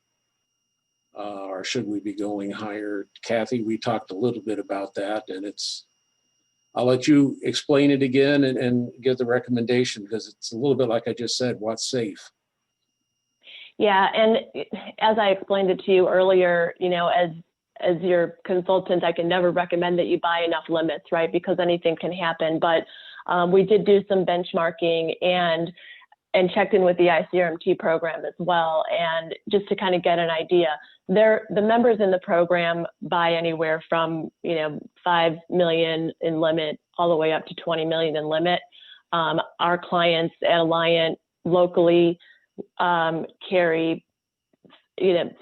or should we be going higher? Kathy, we talked a little bit about that, and I'll let you explain it again and give the recommendation, because it's a little bit like I just said, what's safe?
Yeah, and as I explained it to you earlier, as your consultant, I can never recommend that you buy enough limits, right? Because anything can happen. But we did do some benchmarking, and and checked in with the ICRMT program as well. And just to kind of get an idea, the members in the program buy anywhere from, 5 million in limit all the way up to 20 million in limit. Our clients at Alliant locally carry,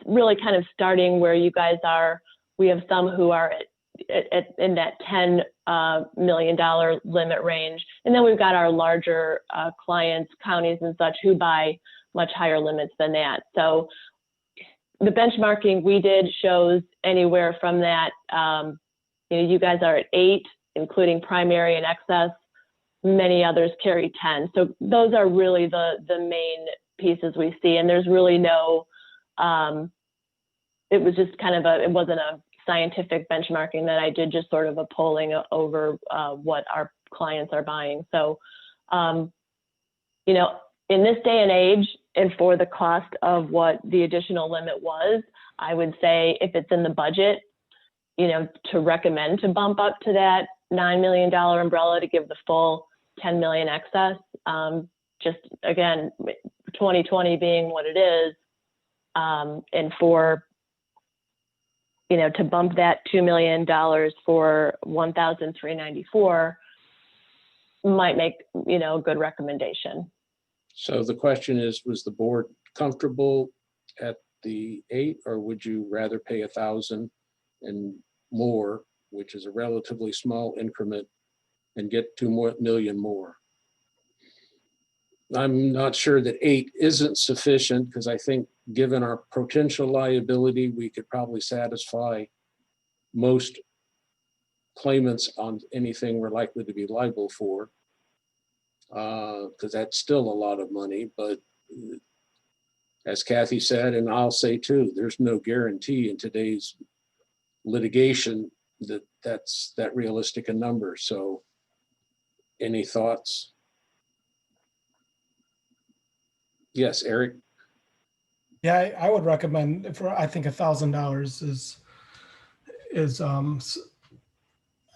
really kind of starting where you guys are. We have some who are in that $10 million limit range. And then we've got our larger clients, counties and such, who buy much higher limits than that. So the benchmarking we did shows anywhere from that, you guys are at 8, including primary and excess. Many others carry 10. So those are really the main pieces we see. And there's really no, it was just kind of it wasn't a scientific benchmarking that I did, just sort of a polling over what our clients are buying. So, in this day and age, and for the cost of what the additional limit was, I would say if it's in the budget, to recommend to bump up to that $9 million umbrella to give the full 10 million excess. Just again, 2020 being what it is, and for to bump that $2 million for 1,394 might make a good recommendation.
So the question is, was the board comfortable at the 8, or would you rather pay 1,000 and more, which is a relatively small increment, and get 2 million more? I'm not sure that 8 isn't sufficient, because I think given our potential liability, we could probably satisfy most claimants on anything we're likely to be liable for, because that's still a lot of money. But as Kathy said, and I'll say too, there's no guarantee in today's litigation that that's that realistic a number. So any thoughts? Yes, Eric.
Yeah, I would recommend I think $1,000 is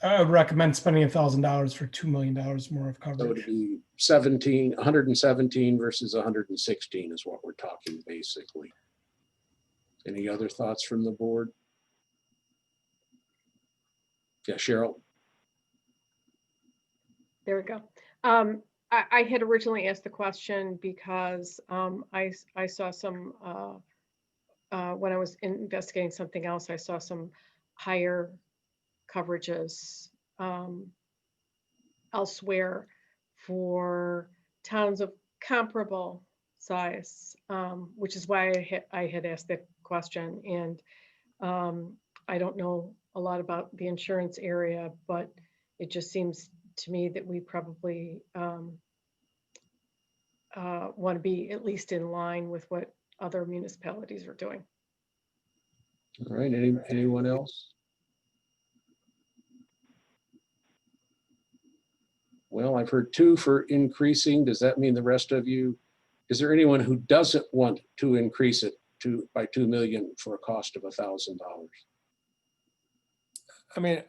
I would recommend spending $1,000 for $2 million more of
So
coverage.
it'd be 117 versus 116 is what we're talking basically. Any other thoughts from the board? Yeah, Cheryl.
There we go. I had originally asked the question because I saw some, when I was investigating something else, I saw some higher coverages elsewhere for towns of comparable size, which is why I had asked that question. And I don't know a lot about the insurance area, but it just seems to me that we probably want to be at least in line with what other municipalities are doing.
All right, anyone else? Well, I've heard 2 for increasing. Does that mean the rest of you, is there anyone who doesn't want to increase it by 2 million for a cost of $1,000?
I mean,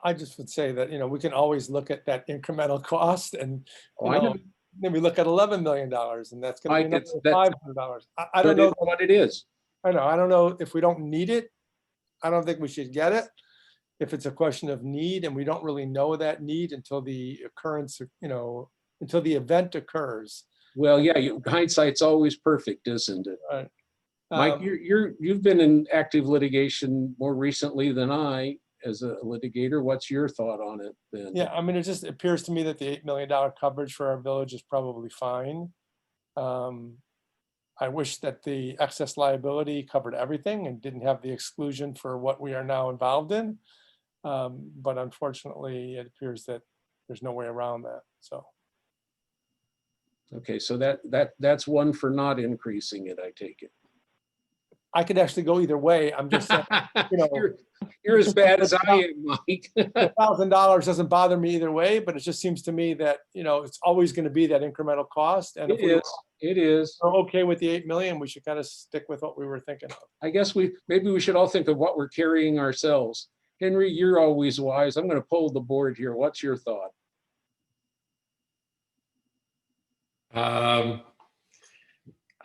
I just would say that, we can always look at that incremental cost and, then we look at $11 million and that's going to be another $500. I don't know
what it is.
I know. I don't know if we don't need it. I don't think we should get it. If it's a question of need and we don't really know that need until the occurrence, until the event occurs.
Well, yeah, hindsight's always perfect, isn't it?
Right.
Mike, you've been in active litigation more recently than I as a litigator. What's your thought on it then?
Yeah, I mean, it just appears to me that the $8 million coverage for our village is probably fine. I wish that the excess liability covered everything and didn't have the exclusion for what we are now involved in. But unfortunately, it appears that there's no way around that. So.
Okay, so that's one for not increasing it, I take it.
I could actually go either way. I'm just saying,
you're as bad as I am, Mike.
$1,000 doesn't bother me either way, but it just seems to me that, it's always going to be that incremental cost. And
it is.
We're okay with the 8 million, we should kind of stick with what we were thinking of.
I guess maybe we should all think of what we're carrying ourselves. Henry, you're always wise. I'm going to poll the board here. What's your thought?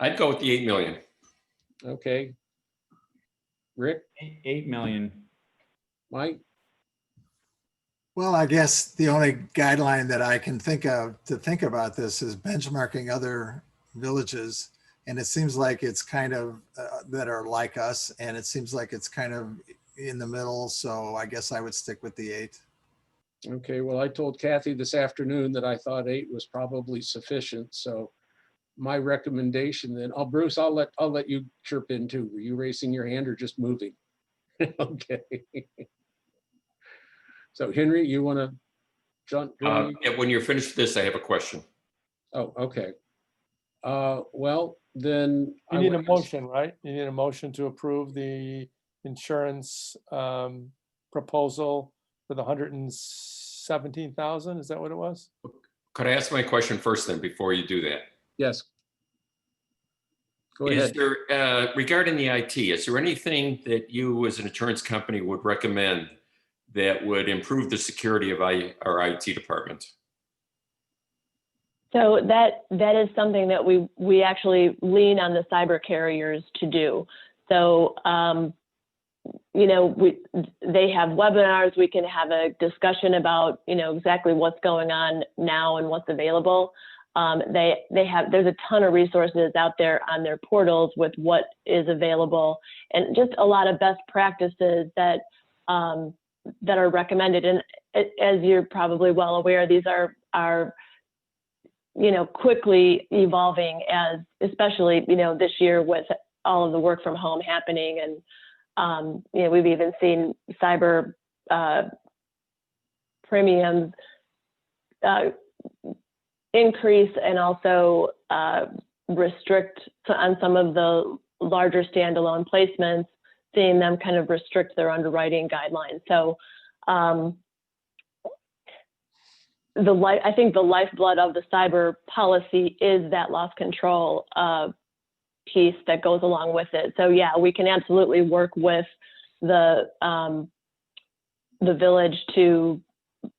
I'd go with the 8 million.
Okay. Rick,
8 million.
Mike,
Well, I guess the only guideline that I can think of to think about this is benchmarking other villages. And it seems like it's kind of that are like us, and it seems like it's kind of in the middle. So I guess I would stick with the 8.
okay, well, I told Kathy this afternoon that I thought 8 was probably sufficient, so my recommendation then, oh, Bruce, I'll let you chirp in too. Were you raising your hand or just moving? Okay. So Henry, you want to jump?
Yeah, when you're finished with this, I have a question.
Oh, okay. Well, then.
You
I
need a
would-
motion, right? You need a motion to approve the insurance proposal for the 117,000. Is that what it was?
Could I ask my question first then before you do that?
Yes. Go
Is
ahead.
there, regarding the IT, is there anything that you as an insurance company would recommend that would improve the security of our IT department?
So that is something that we actually lean on the cyber carriers to do. So you know, they have webinars. We can have a discussion about, you know, exactly what's going on now and what's available. There's a ton of resources out there on their portals with what is available, and just a lot of best practices that that are recommended. And as you're probably well aware, these are you know, quickly evolving, as especially, you know, this year with all of the work from home happening. And you know, we've even seen cyber premiums increase, and also restrict on some of the larger standalone placements, seeing them kind of restrict their underwriting guidelines. So I think the lifeblood of the cyber policy is that loss control piece that goes along with it. So yeah, we can absolutely work with the village to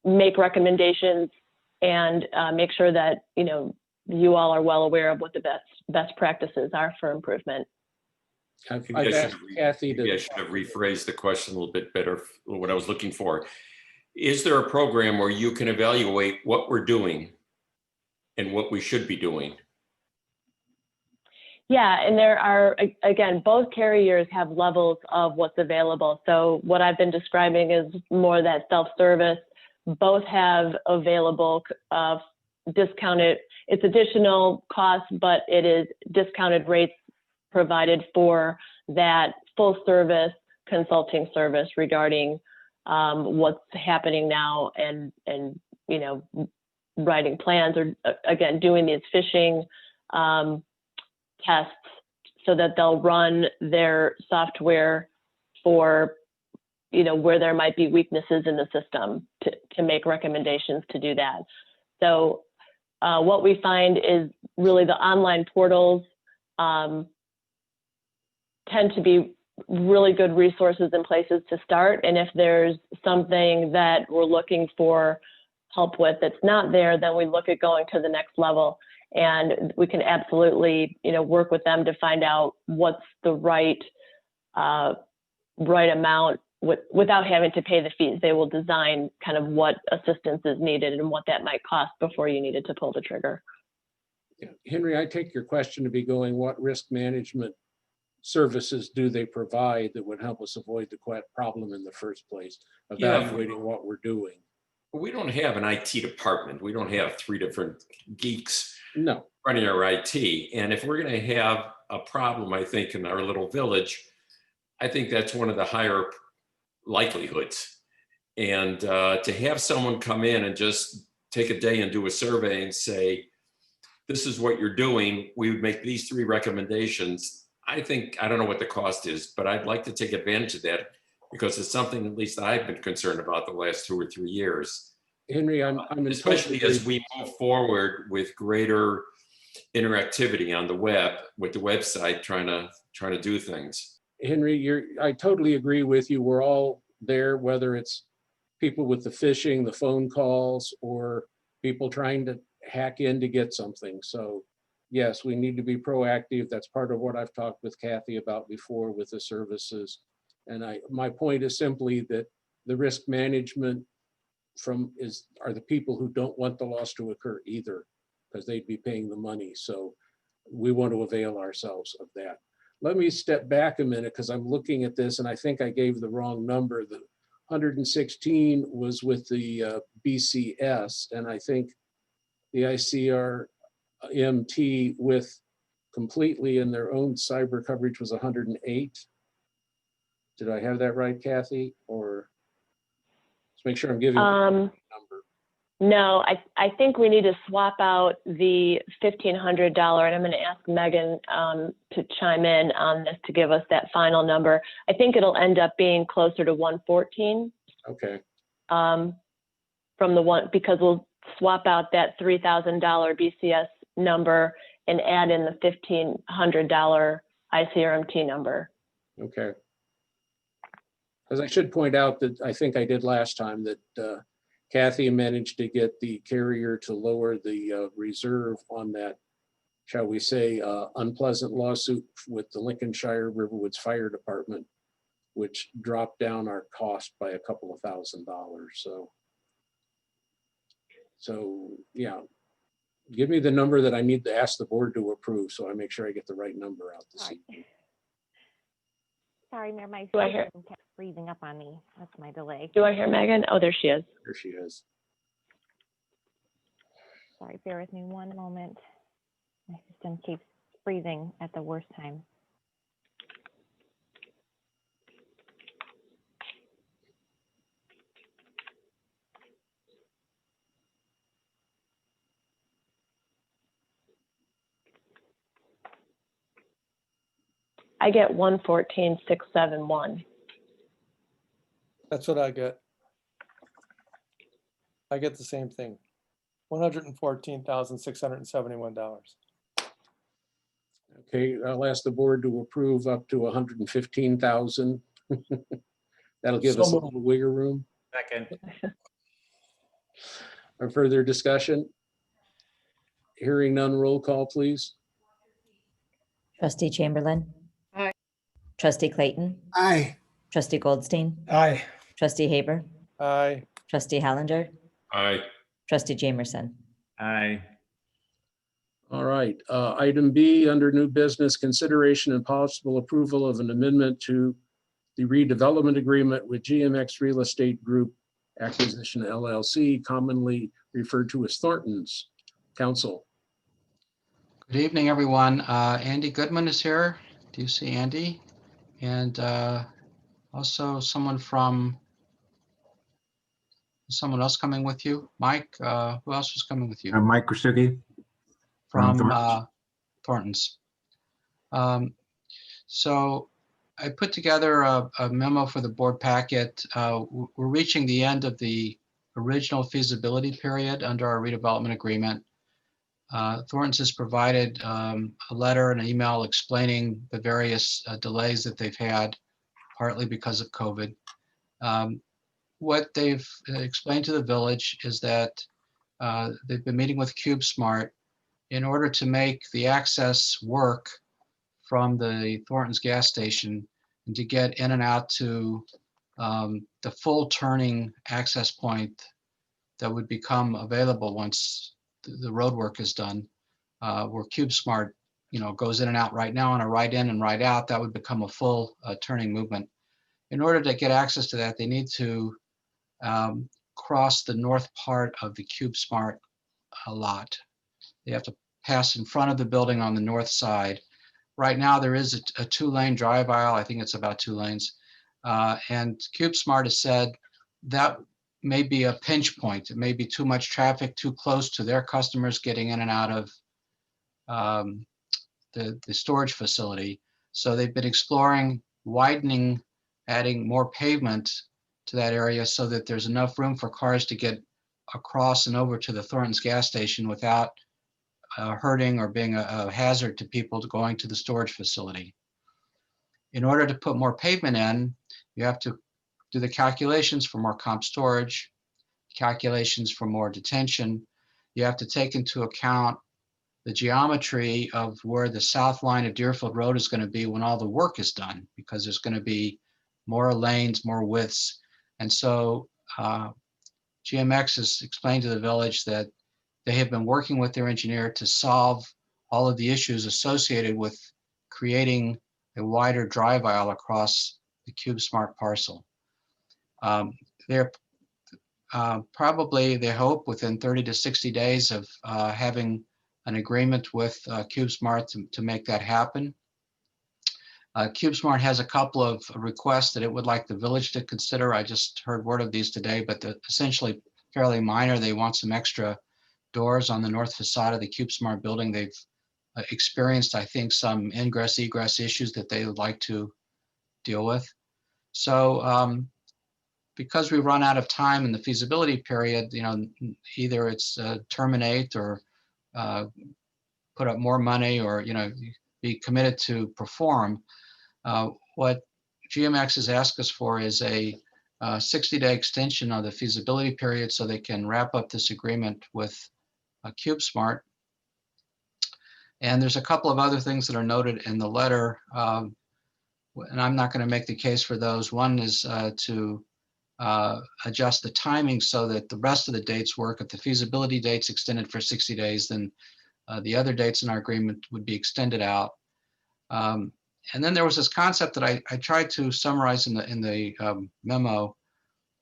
make recommendations and make sure that, you know, you all are well aware of what the best practices are for improvement.
I've
Maybe I
asked Kathy
maybe I
to,
should have rephrased the question a little bit better, what I was looking for. Is there a program where you can evaluate what we're doing and what we should be doing?
Yeah, and there are, again, both carriers have levels of what's available. So what I've been describing is more that self-service. Both have available discounted, it's additional cost, but it is discounted rates provided for that full service consulting service regarding what's happening now, and you know, writing plans, or again, doing these phishing tests so that they'll run their software for, you know, where there might be weaknesses in the system to make recommendations to do that. So what we find is really the online portals tend to be really good resources and places to start. And if there's something that we're looking for help with that's not there, then we look at going to the next level. And we can absolutely, you know, work with them to find out what's the right amount without having to pay the fees. They will design kind of what assistance is needed and what that might cost before you needed to pull the trigger.
yeah, Henry, I take your question to be going, what risk management services do they provide that would help us avoid the problem in the first place, evaluating what we're doing?
We don't have an IT department. We don't have 3 different geeks
No.
running our IT. And if we're going to have a problem, I think, in our little village, I think that's one of the higher likelihoods. And to have someone come in and just take a day and do a survey and say, this is what you're doing, we would make these 3 recommendations. I think, I don't know what the cost is, but I'd like to take advantage of that, because it's something at least I've been concerned about the last 2 or 3 years.
Henry, I'm
especially as we move forward with greater interactivity on the web, with the website, trying to do things.
Henry, I totally agree with you. We're all there, whether it's people with the phishing, the phone calls, or people trying to hack in to get something. So yes, we need to be proactive. That's part of what I've talked with Kathy about before with the services. And my point is simply that the risk management are the people who don't want the loss to occur either, because they'd be paying the money. So we want to avail ourselves of that. Let me step back a minute because I'm looking at this and I think I gave the wrong number. The 116 was with the BCS, and I think the ICRMT with completely in their own cyber coverage was 108. Did I have that right, Kathy? Or let's make sure I'm giving you the number.
No, I think we need to swap out the $1,500, and I'm going to ask Megan to chime in on this to give us that final number. I think it'll end up being closer to 114.
Okay.
From the one, because we'll swap out that $3,000 BCS number and add in the $1,500 ICRMT number.
Okay. Because I should point out that I think I did last time that Kathy managed to get the carrier to lower the reserve on that, shall we say, unpleasant lawsuit with the Lincolnshire Riverwoods Fire Department, which dropped down our cost by a couple of $1,000s. So yeah, give me the number that I need to ask the board to approve so I make sure I get the right number out this evening.
Sorry, Mayor, my
Do I hear-
system kept freezing up on me. That's my delay.
Do I hear Megan? Oh, there she is.
There she is.
Sorry, bear with me one moment. My system keeps freezing at the worst time.
I get 114,671.
That's what I get. I get the same thing. $114,671.
Okay, I'll ask the board to approve up to 115,000. That'll give us a
So
little wiggle room.
Second.
Or further discussion? Hearing none, roll call, please.
Trustee Chamberlain.
Aye.
Trustee Clayton.
Aye.
Trustee Goldstein.
Aye.
Trustee Haber.
Aye.
Trustee Hollander.
Aye.
Trustee Jamerson.
Aye.
All right, item B under new business, consideration and possible approval of an amendment to the redevelopment agreement with GMX Real Estate Group Acquisition LLC, commonly referred to as Thornton's. Council.
Good evening, everyone. Andy Goodman is here. Do you see Andy? And also someone else coming with you? Mike, who else was coming with you?
Mike Krasugi
From
Thornton's.
Thornton's. So I put together a memo for the board packet. We're reaching the end of the original feasibility period under our redevelopment agreement. Thornton's has provided a letter and an email explaining the various delays that they've had, partly because of COVID. What they've explained to the village is that they've been meeting with CubeSmart in order to make the access work from the Thornton's gas station and to get in and out to the full turning access point that would become available once the road work is done, where CubeSmart, goes in and out right now on a right in and right out. That would become a full turning movement. In order to get access to that, they need to cross the north part of the CubeSmart lot. They have to pass in front of the building on the north side. Right now, there is a 2-lane drive aisle. I think it's about 2 lanes. And CubeSmart has said that may be a pinch point. It may be too much traffic, too close to their customers getting in and out of the storage facility. So they've been exploring widening, adding more pavement to that area so that there's enough room for cars to get across and over to the Thornton's gas station without hurting or being a hazard to people going to the storage facility. In order to put more pavement in, you have to do the calculations for more comp storage, calculations for more detention. You have to take into account the geometry of where the south line of Deerfield Road is going to be when all the work is done, because there's going to be more lanes, more widths. And so GMX has explained to the village that they have been working with their engineer to solve all of the issues associated with creating a wider drive aisle across the CubeSmart parcel. They're probably, they hope, within 30 to 60 days of having an agreement with CubeSmart to make that happen. CubeSmart has a couple of requests that it would like the village to consider. I just heard word of these today, but they're essentially fairly minor. They want some extra doors on the north facade of the CubeSmart building. They've experienced, I think, some ingress egress issues that they would like to deal with. So because we run out of time in the feasibility period, you know, either it's terminate or put up more money, or, you know, be committed to perform. What GMX has asked us for is a 60-day extension of the feasibility period so they can wrap up this agreement with CubeSmart. And there's a couple of other things that are noted in the letter, and I'm not going to make the case for those. One is to adjust the timing so that the rest of the dates work. If the feasibility date's extended for 60 days, then the other dates in our agreement would be extended out. And then there was this concept that I tried to summarize in the memo,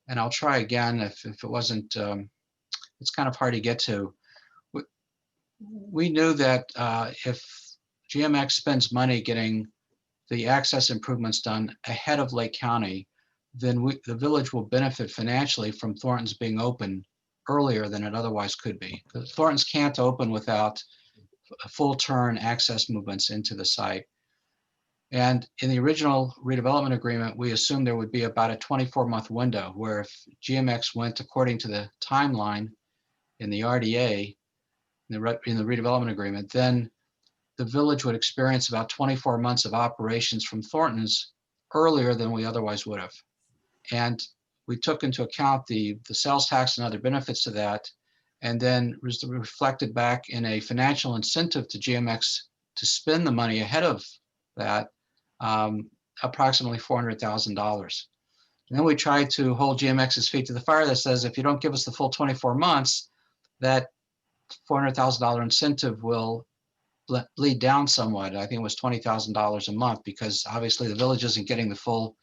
and I'll try again if it wasn't, it's kind of hard to get to. We knew that if GMX spends money getting the access improvements done ahead of Lake County, then the village will benefit financially from Thornton's being open earlier than it otherwise could be. Thornton's can't open without full turn access movements into the site. And in the original redevelopment agreement, we assumed there would be about a 24-month window where if GMX went according to the timeline in the RDA, in the redevelopment agreement, then the village would experience about 24 months of operations from Thornton's earlier than we otherwise would have. And we took into account the sales tax and other benefits to that, and then reflected back in a financial incentive to GMX to spend the money ahead of that, approximately $400,000. And then we tried to hold GMX's feet to the fire that says, if you don't give us the full 24 months, that $400,000 incentive will bleed down somewhat. I think it was $20,000 a month, because obviously the village isn't getting the full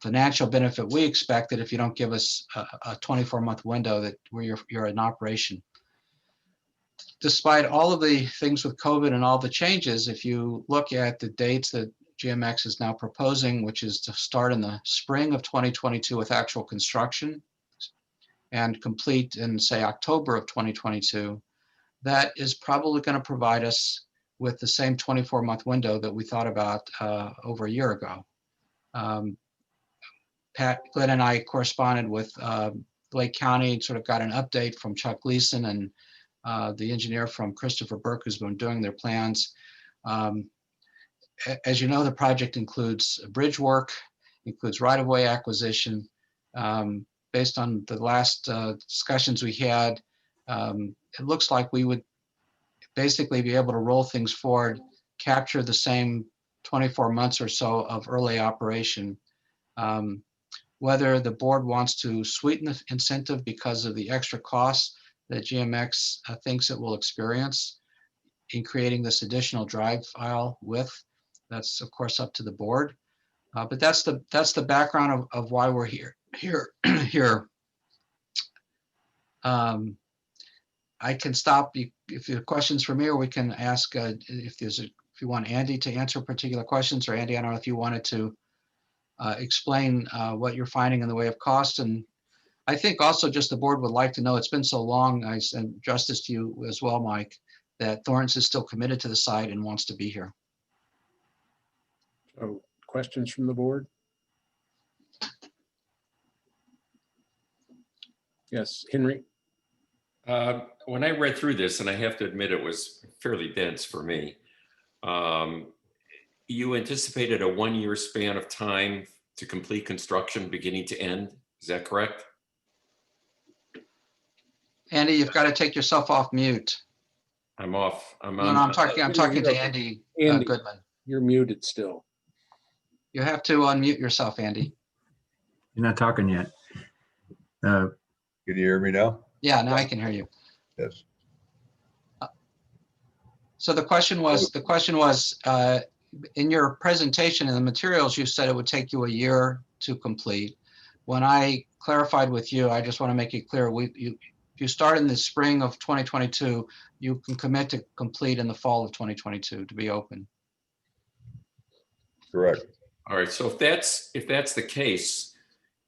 financial benefit we expected if you don't give us a 24-month window that where you're in operation. Despite all of the things with COVID and all the changes, if you look at the dates that GMX is now proposing, which is to start in the spring of 2022 with actual construction and complete in, say, October of 2022, that is probably going to provide us with the same 24-month window that we thought about over a year ago. Glenn and I corresponded with Lake County, sort of got an update from Chuck Gleason and the engineer from Christopher Burke, who's been doing their plans. As you know, the project includes bridge work, includes right-of-way acquisition. Based on the last discussions we had, it looks like we would basically be able to roll things forward, capture the same 24 months or so of early operation. Whether the board wants to sweeten the incentive because of the extra costs that GMX thinks it will experience in creating this additional drive aisle width, that's of course up to the board. But that's the background of why we're here. I can stop if you have questions for me, or we can ask if you want Andy to answer particular questions, or Andy, I don't know if you wanted to explain what you're finding in the way of cost. And I think also just the board would like to know, it's been so long, I send justice to you as well, Mike, that Thornton's is still committed to the site and wants to be here.
So questions from the board? Yes, Henry.
When I read through this, and I have to admit it was fairly dense for me, you anticipated a 1-year span of time to complete construction beginning to end. Is that correct?
Andy, you've got to take yourself off mute.
I'm off. I'm
No,
on.
no, I'm talking to Andy
Andy.
Goodman.
You're muted still.
You have to unmute yourself, Andy.
You're not talking yet. Can you hear me now?
Yeah, now I can hear you.
Yes.
So the question was, in your presentation in the materials, you said it would take you a year to complete. When I clarified with you, I just want to make it clear, if you start in the spring of 2022, you can commit to complete in the fall of 2022 to be open.
Correct.
All right. So if that's the case,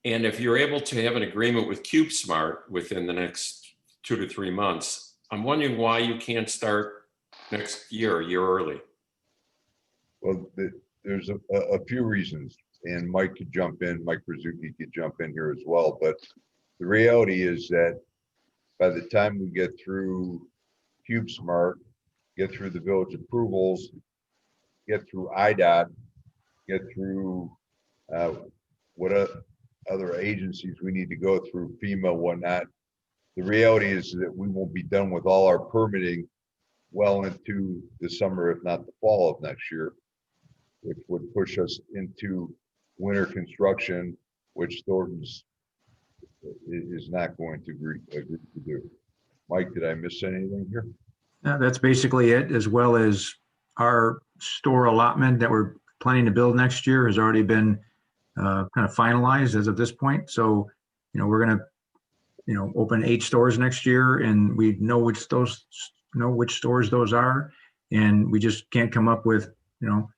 and if you're able to have an agreement with CubeSmart within the next 2 to 3 months, I'm wondering why you can't start next year, a year early.
Well, there's a few reasons, and Mike could jump in, Mike Brazuki could jump in here as well. But the reality is that by the time we get through CubeSmart, get through the village approvals, get through IDOT, get through what other agencies we need to go through, FEMA, whatnot. The reality is that we won't be done with all our permitting well into the summer, if not the fall of next year, which would push us into winter construction, which Thornton's is not going to agree to do. Mike, did I miss anything here?
Yeah, that's basically it, as well as our store allotment that we're planning to build next year has already been kind of finalized as of this point. So, we're going to, open 8 stores next year, and we know which stores those are, and we just can't come up with, $5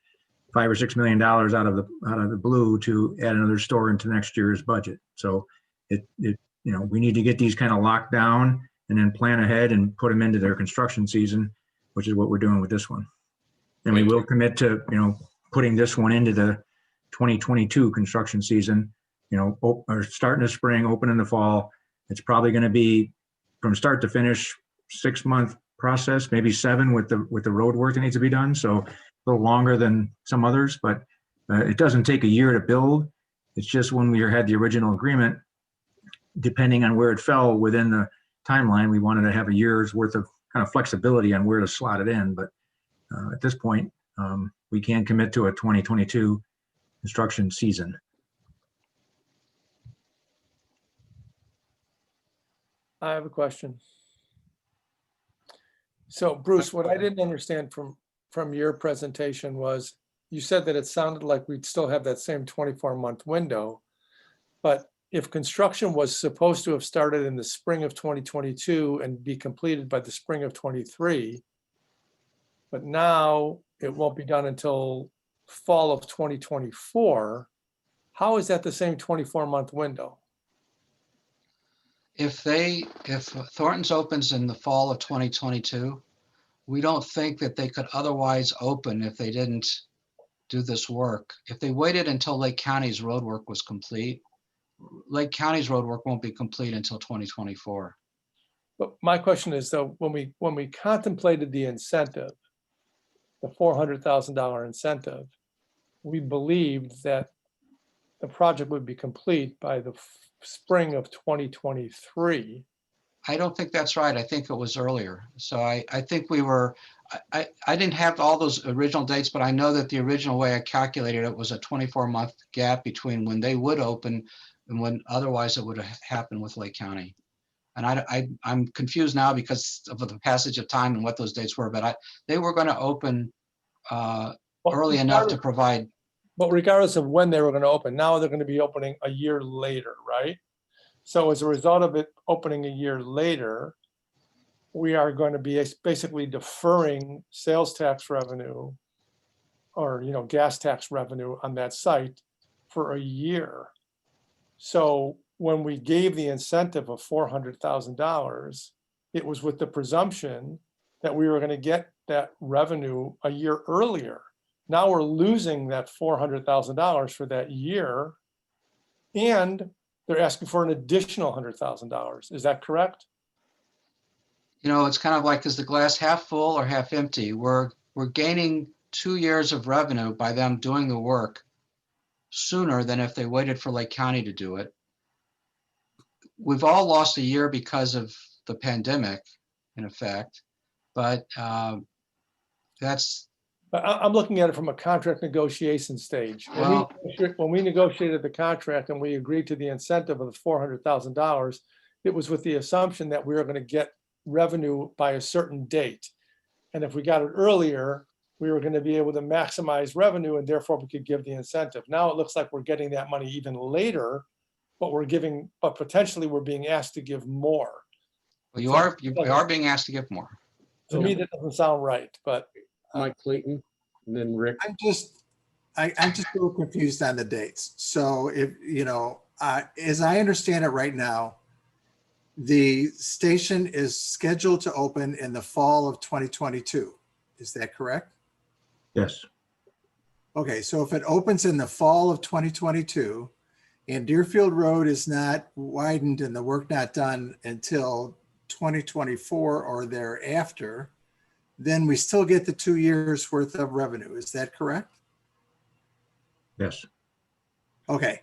or $6 million out of the blue to add another store into next year's budget. So we need to get these kind of locked down and then plan ahead and put them into their construction season, which is what we're doing with this one. And we will commit to, putting this one into the 2022 construction season, or start in the spring, open in the fall. It's probably going to be from start to finish 6-month process, maybe 7 with the road work that needs to be done. So a little longer than some others, but it doesn't take a year to build. It's just when we had the original agreement, depending on where it fell within the timeline, we wanted to have a year's worth of kind of flexibility on where to slot it in. But at this point, we can commit to a 2022 construction season.
I have a question. So Bruce, what I didn't understand from your presentation was you said that it sounded like we'd still have that same 24-month window, but if construction was supposed to have started in the spring of 2022 and be completed by the spring of 23, but now it won't be done until fall of 2024, how is that the same 24-month window?
If Thornton's opens in the fall of 2022, we don't think that they could otherwise open if they didn't do this work. If they waited until Lake County's road work was complete, Lake County's road work won't be complete until 2024.
But my question is, though, when we contemplated the incentive, the $400,000 incentive, we believed that the project would be complete by the spring of 2023.
I don't think that's right. I think it was earlier. So I think we were, I didn't have all those original dates, but I know that the original way I calculated it was a 24-month gap between when they would open and when otherwise it would have happened with Lake County. And I'm confused now because of the passage of time and what those dates were, but they were going to open early enough to provide.
But regardless of when they were going to open, now they're going to be opening a year later, right? So as a result of it opening a year later, we are going to be basically deferring sales tax revenue or, gas tax revenue on that site for a year. So when we gave the incentive of $400,000, it was with the presumption that we were going to get that revenue a year earlier. Now we're losing that $400,000 for that year, and they're asking for an additional $100,000. Is that correct?
It's kind of like, is the glass half full or half empty? We're gaining 2 years of revenue by them doing the work sooner than if they waited for Lake County to do it. We've all lost a year because of the pandemic, in effect, But that's,
I'm looking at it from a contract negotiation stage.
Well-
When we negotiated the contract and we agreed to the incentive of the $400,000, it was with the assumption that we were going to get revenue by a certain date. And if we got it earlier, we were going to be able to maximize revenue and therefore we could give the incentive. Now it looks like we're getting that money even later, but potentially we're being asked to give more.
you are being asked to give more.
To me, that doesn't sound right, but.
Mike Clayton, and then Rick.
I'm just a little confused on the dates. So if, as I understand it right now, the station is scheduled to open in the fall of 2022. Is that correct?
Yes.
Okay, so if it opens in the fall of 2022 and Deerfield Road is not widened and the work not done until 2024 or thereafter, then we still get the 2 years worth of revenue. Is that correct?
Yes.
Okay,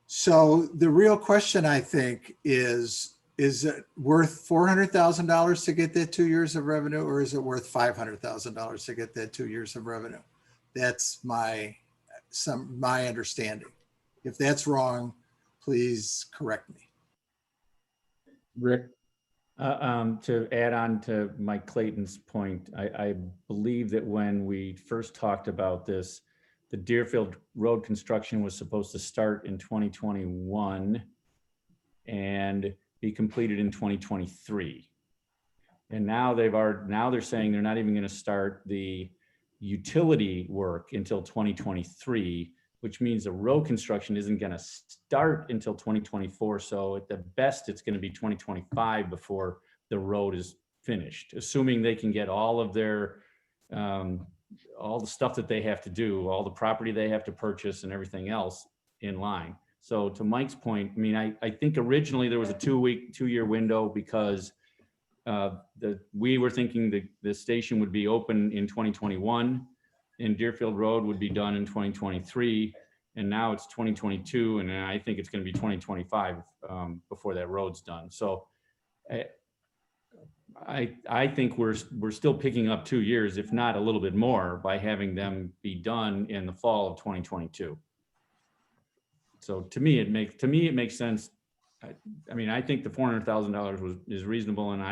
so the real question, I think, is it worth $400,000 to get that 2 years of revenue, or is it worth $500,000 to get that 2 years of revenue? That's my understanding. If that's wrong, please correct me.
Rick.
To add on to Mike Clayton's point, I believe that when we first talked about this, the Deerfield Road construction was supposed to start in 2021 and be completed in 2023. And now they're saying they're not even going to start the utility work until 2023, which means the road construction isn't going to start until 2024. So at the best, it's going to be 2025 before the road is finished, assuming they can get all of their, all the stuff that they have to do, all the property they have to purchase and everything else in line. So to Mike's point, I mean, I think originally there was a 2-year window because we were thinking the station would be open in 2021 and Deerfield Road would be done in 2023. And now it's 2022. And I think it's going to be 2025 before that road's done. So I think we're still picking up 2 years, if not a little bit more, by having them be done in the fall of 2022. So to me, it makes sense. I mean, I think the $400,000 is reasonable, and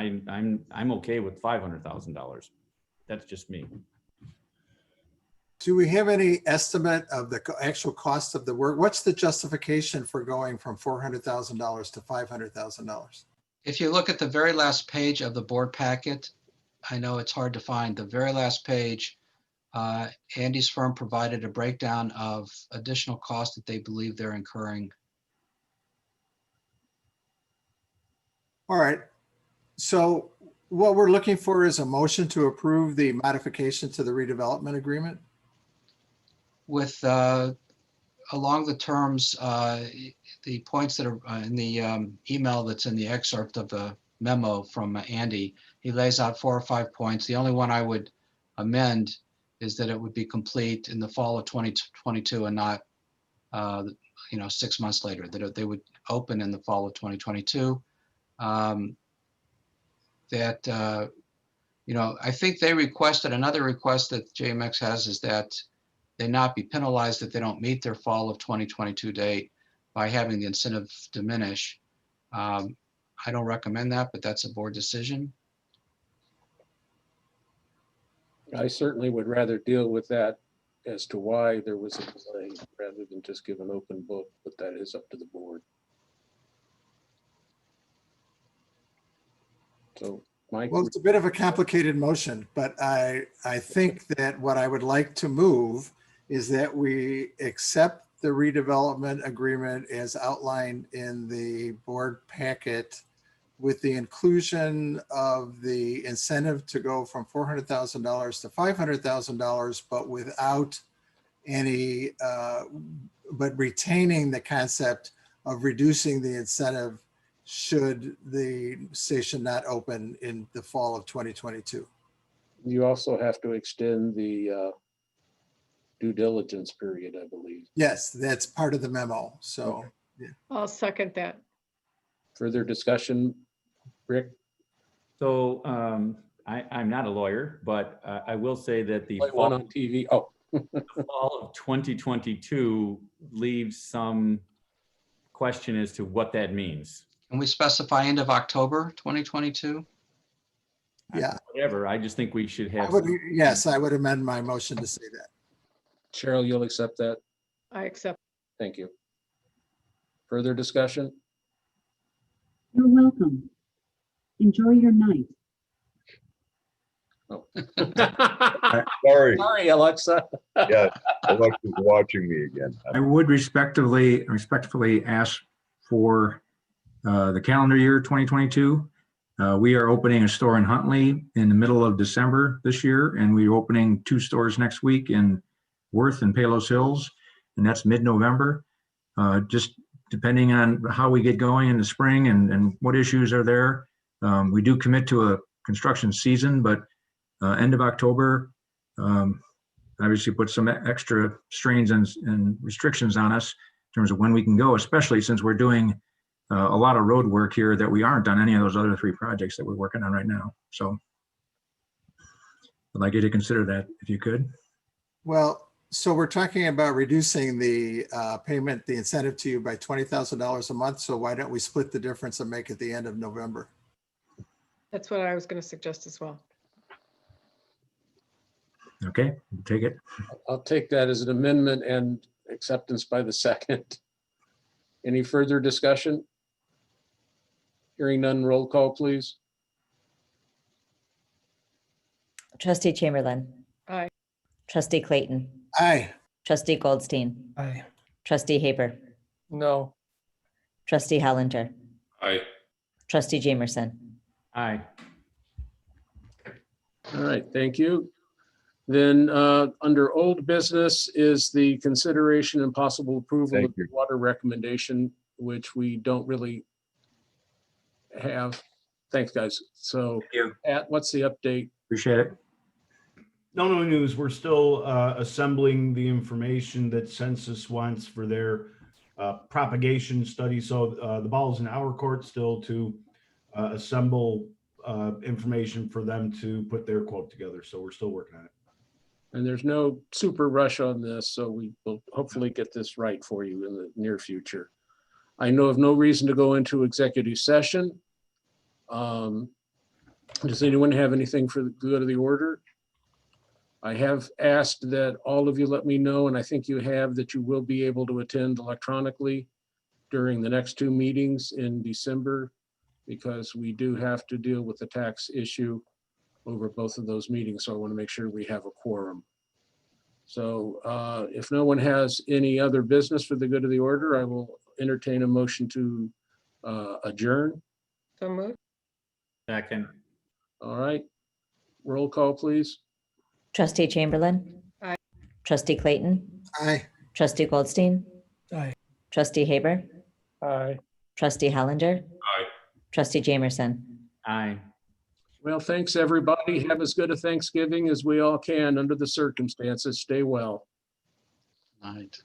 I'm okay with $500,000. That's just me.
Do we have any estimate of the actual cost of the work? What's the justification for going from $400,000 to $500,000?
If you look at the very last page of the board packet, I know it's hard to find, the very last page, Andy's firm provided a breakdown of additional costs that they believe they're incurring.
All right. So what we're looking for is a motion to approve the modification to the redevelopment agreement.
With along the terms, the points that are in the email that's in the excerpt of the memo from Andy, he lays out 4 or 5 points. The only one I would amend is that it would be complete in the fall of 2022 and not 6 months later, that they would open in the fall of 2022. I think they requested, another request that JMX has is that they not be penalized if they don't meet their fall of 2022 date by having the incentive diminish. I don't recommend that, but that's a board decision.
I certainly would rather deal with that as to why there was a delay rather than just give an open book, but that is up to the board. So, Mike?
Well, it's a bit of a complicated motion, but I think that what I would like to move is that we accept the redevelopment agreement as outlined in the board packet with the inclusion of the incentive to go from $400,000 to $500,000, but without any, but retaining the concept of reducing the incentive should the station not open in the fall of 2022.
You also have to extend the due diligence period, I believe.
Yes, that's part of the memo. So yeah.
I'll second that.
Further discussion, Rick?
So I'm not a lawyer, but I will say that the
Play one
fall,
on TV. Oh,
the fall of 2022 leaves some question as to what that means.
Can we specify end of October 2022?
Yeah,
Whatever, I just think we should have.
yes, I would amend my motion to say that.
Cheryl, you'll accept that?
I accept.
Thank you. Further discussion?
You're welcome. Enjoy your night.
Oh.
Sorry,
Sorry, Alexa.
yeah, Alexa's watching me again.
I would respectfully ask for the calendar year 2022. We are opening a store in Huntley in the middle of December this year, and we're opening 2 stores next week in Worth and Palos Hills, and that's mid-November. Just depending on how we get going in the spring and what issues are there. We do commit to a construction season, but end of October obviously put some extra strains and restrictions on us in terms of when we can go, especially since we're doing a lot of road work here that we aren't on any of those other 3 projects that we're working on right now. So I'd like you to consider that if you could.
Well, so we're talking about reducing the payment, the incentive to you by $20,000 a month. So why don't we split the difference and make it the end of November?
That's what I was going to suggest as well.
Okay, take it.
I'll take that as an amendment and acceptance by the second. Any further discussion? Hearing none, roll call, please.
Trustee Chamberlain.
Aye.
Trustee Clayton.
Aye.
Trustee Goldstein.
Aye.
Trustee Haber.
No.
Trustee Hollinger.
Aye.
Trustee Jamerson.
Aye.
All right, thank you. Then under old business is the consideration and possible approval
Thank
of the
you.
water recommendation, which we don't really have. Thanks, guys. So Pat, what's the update?
Appreciate it.
No news. We're still assembling the information that Census wants for their propagation study. So the ball's in our court still to assemble information for them to put their quote together. So we're still working on it.
And there's no super rush on this, so we will hopefully get this right for you in the near future. I know of no reason to go into executive session. Does anyone have anything for the good of the order? I have asked that all of you let me know, and I think you have, that you will be able to attend electronically during the next 2 meetings in December, because we do have to deal with the tax issue over both of those meetings. So I want to make sure we have a quorum. So if no one has any other business for the good of the order, I will entertain a motion to adjourn.
So moved.
Second.
All right. Roll call, please.
Trustee Chamberlain.
Aye.
Trustee Clayton.
Aye.
Trustee Goldstein.
Aye.
Trustee Haber.
Aye.
Trustee Hollinger.
Aye.
Trustee Jamerson.
Aye.
Well, thanks, everybody. Have as good a Thanksgiving as we all can under the circumstances. Stay well.
Night.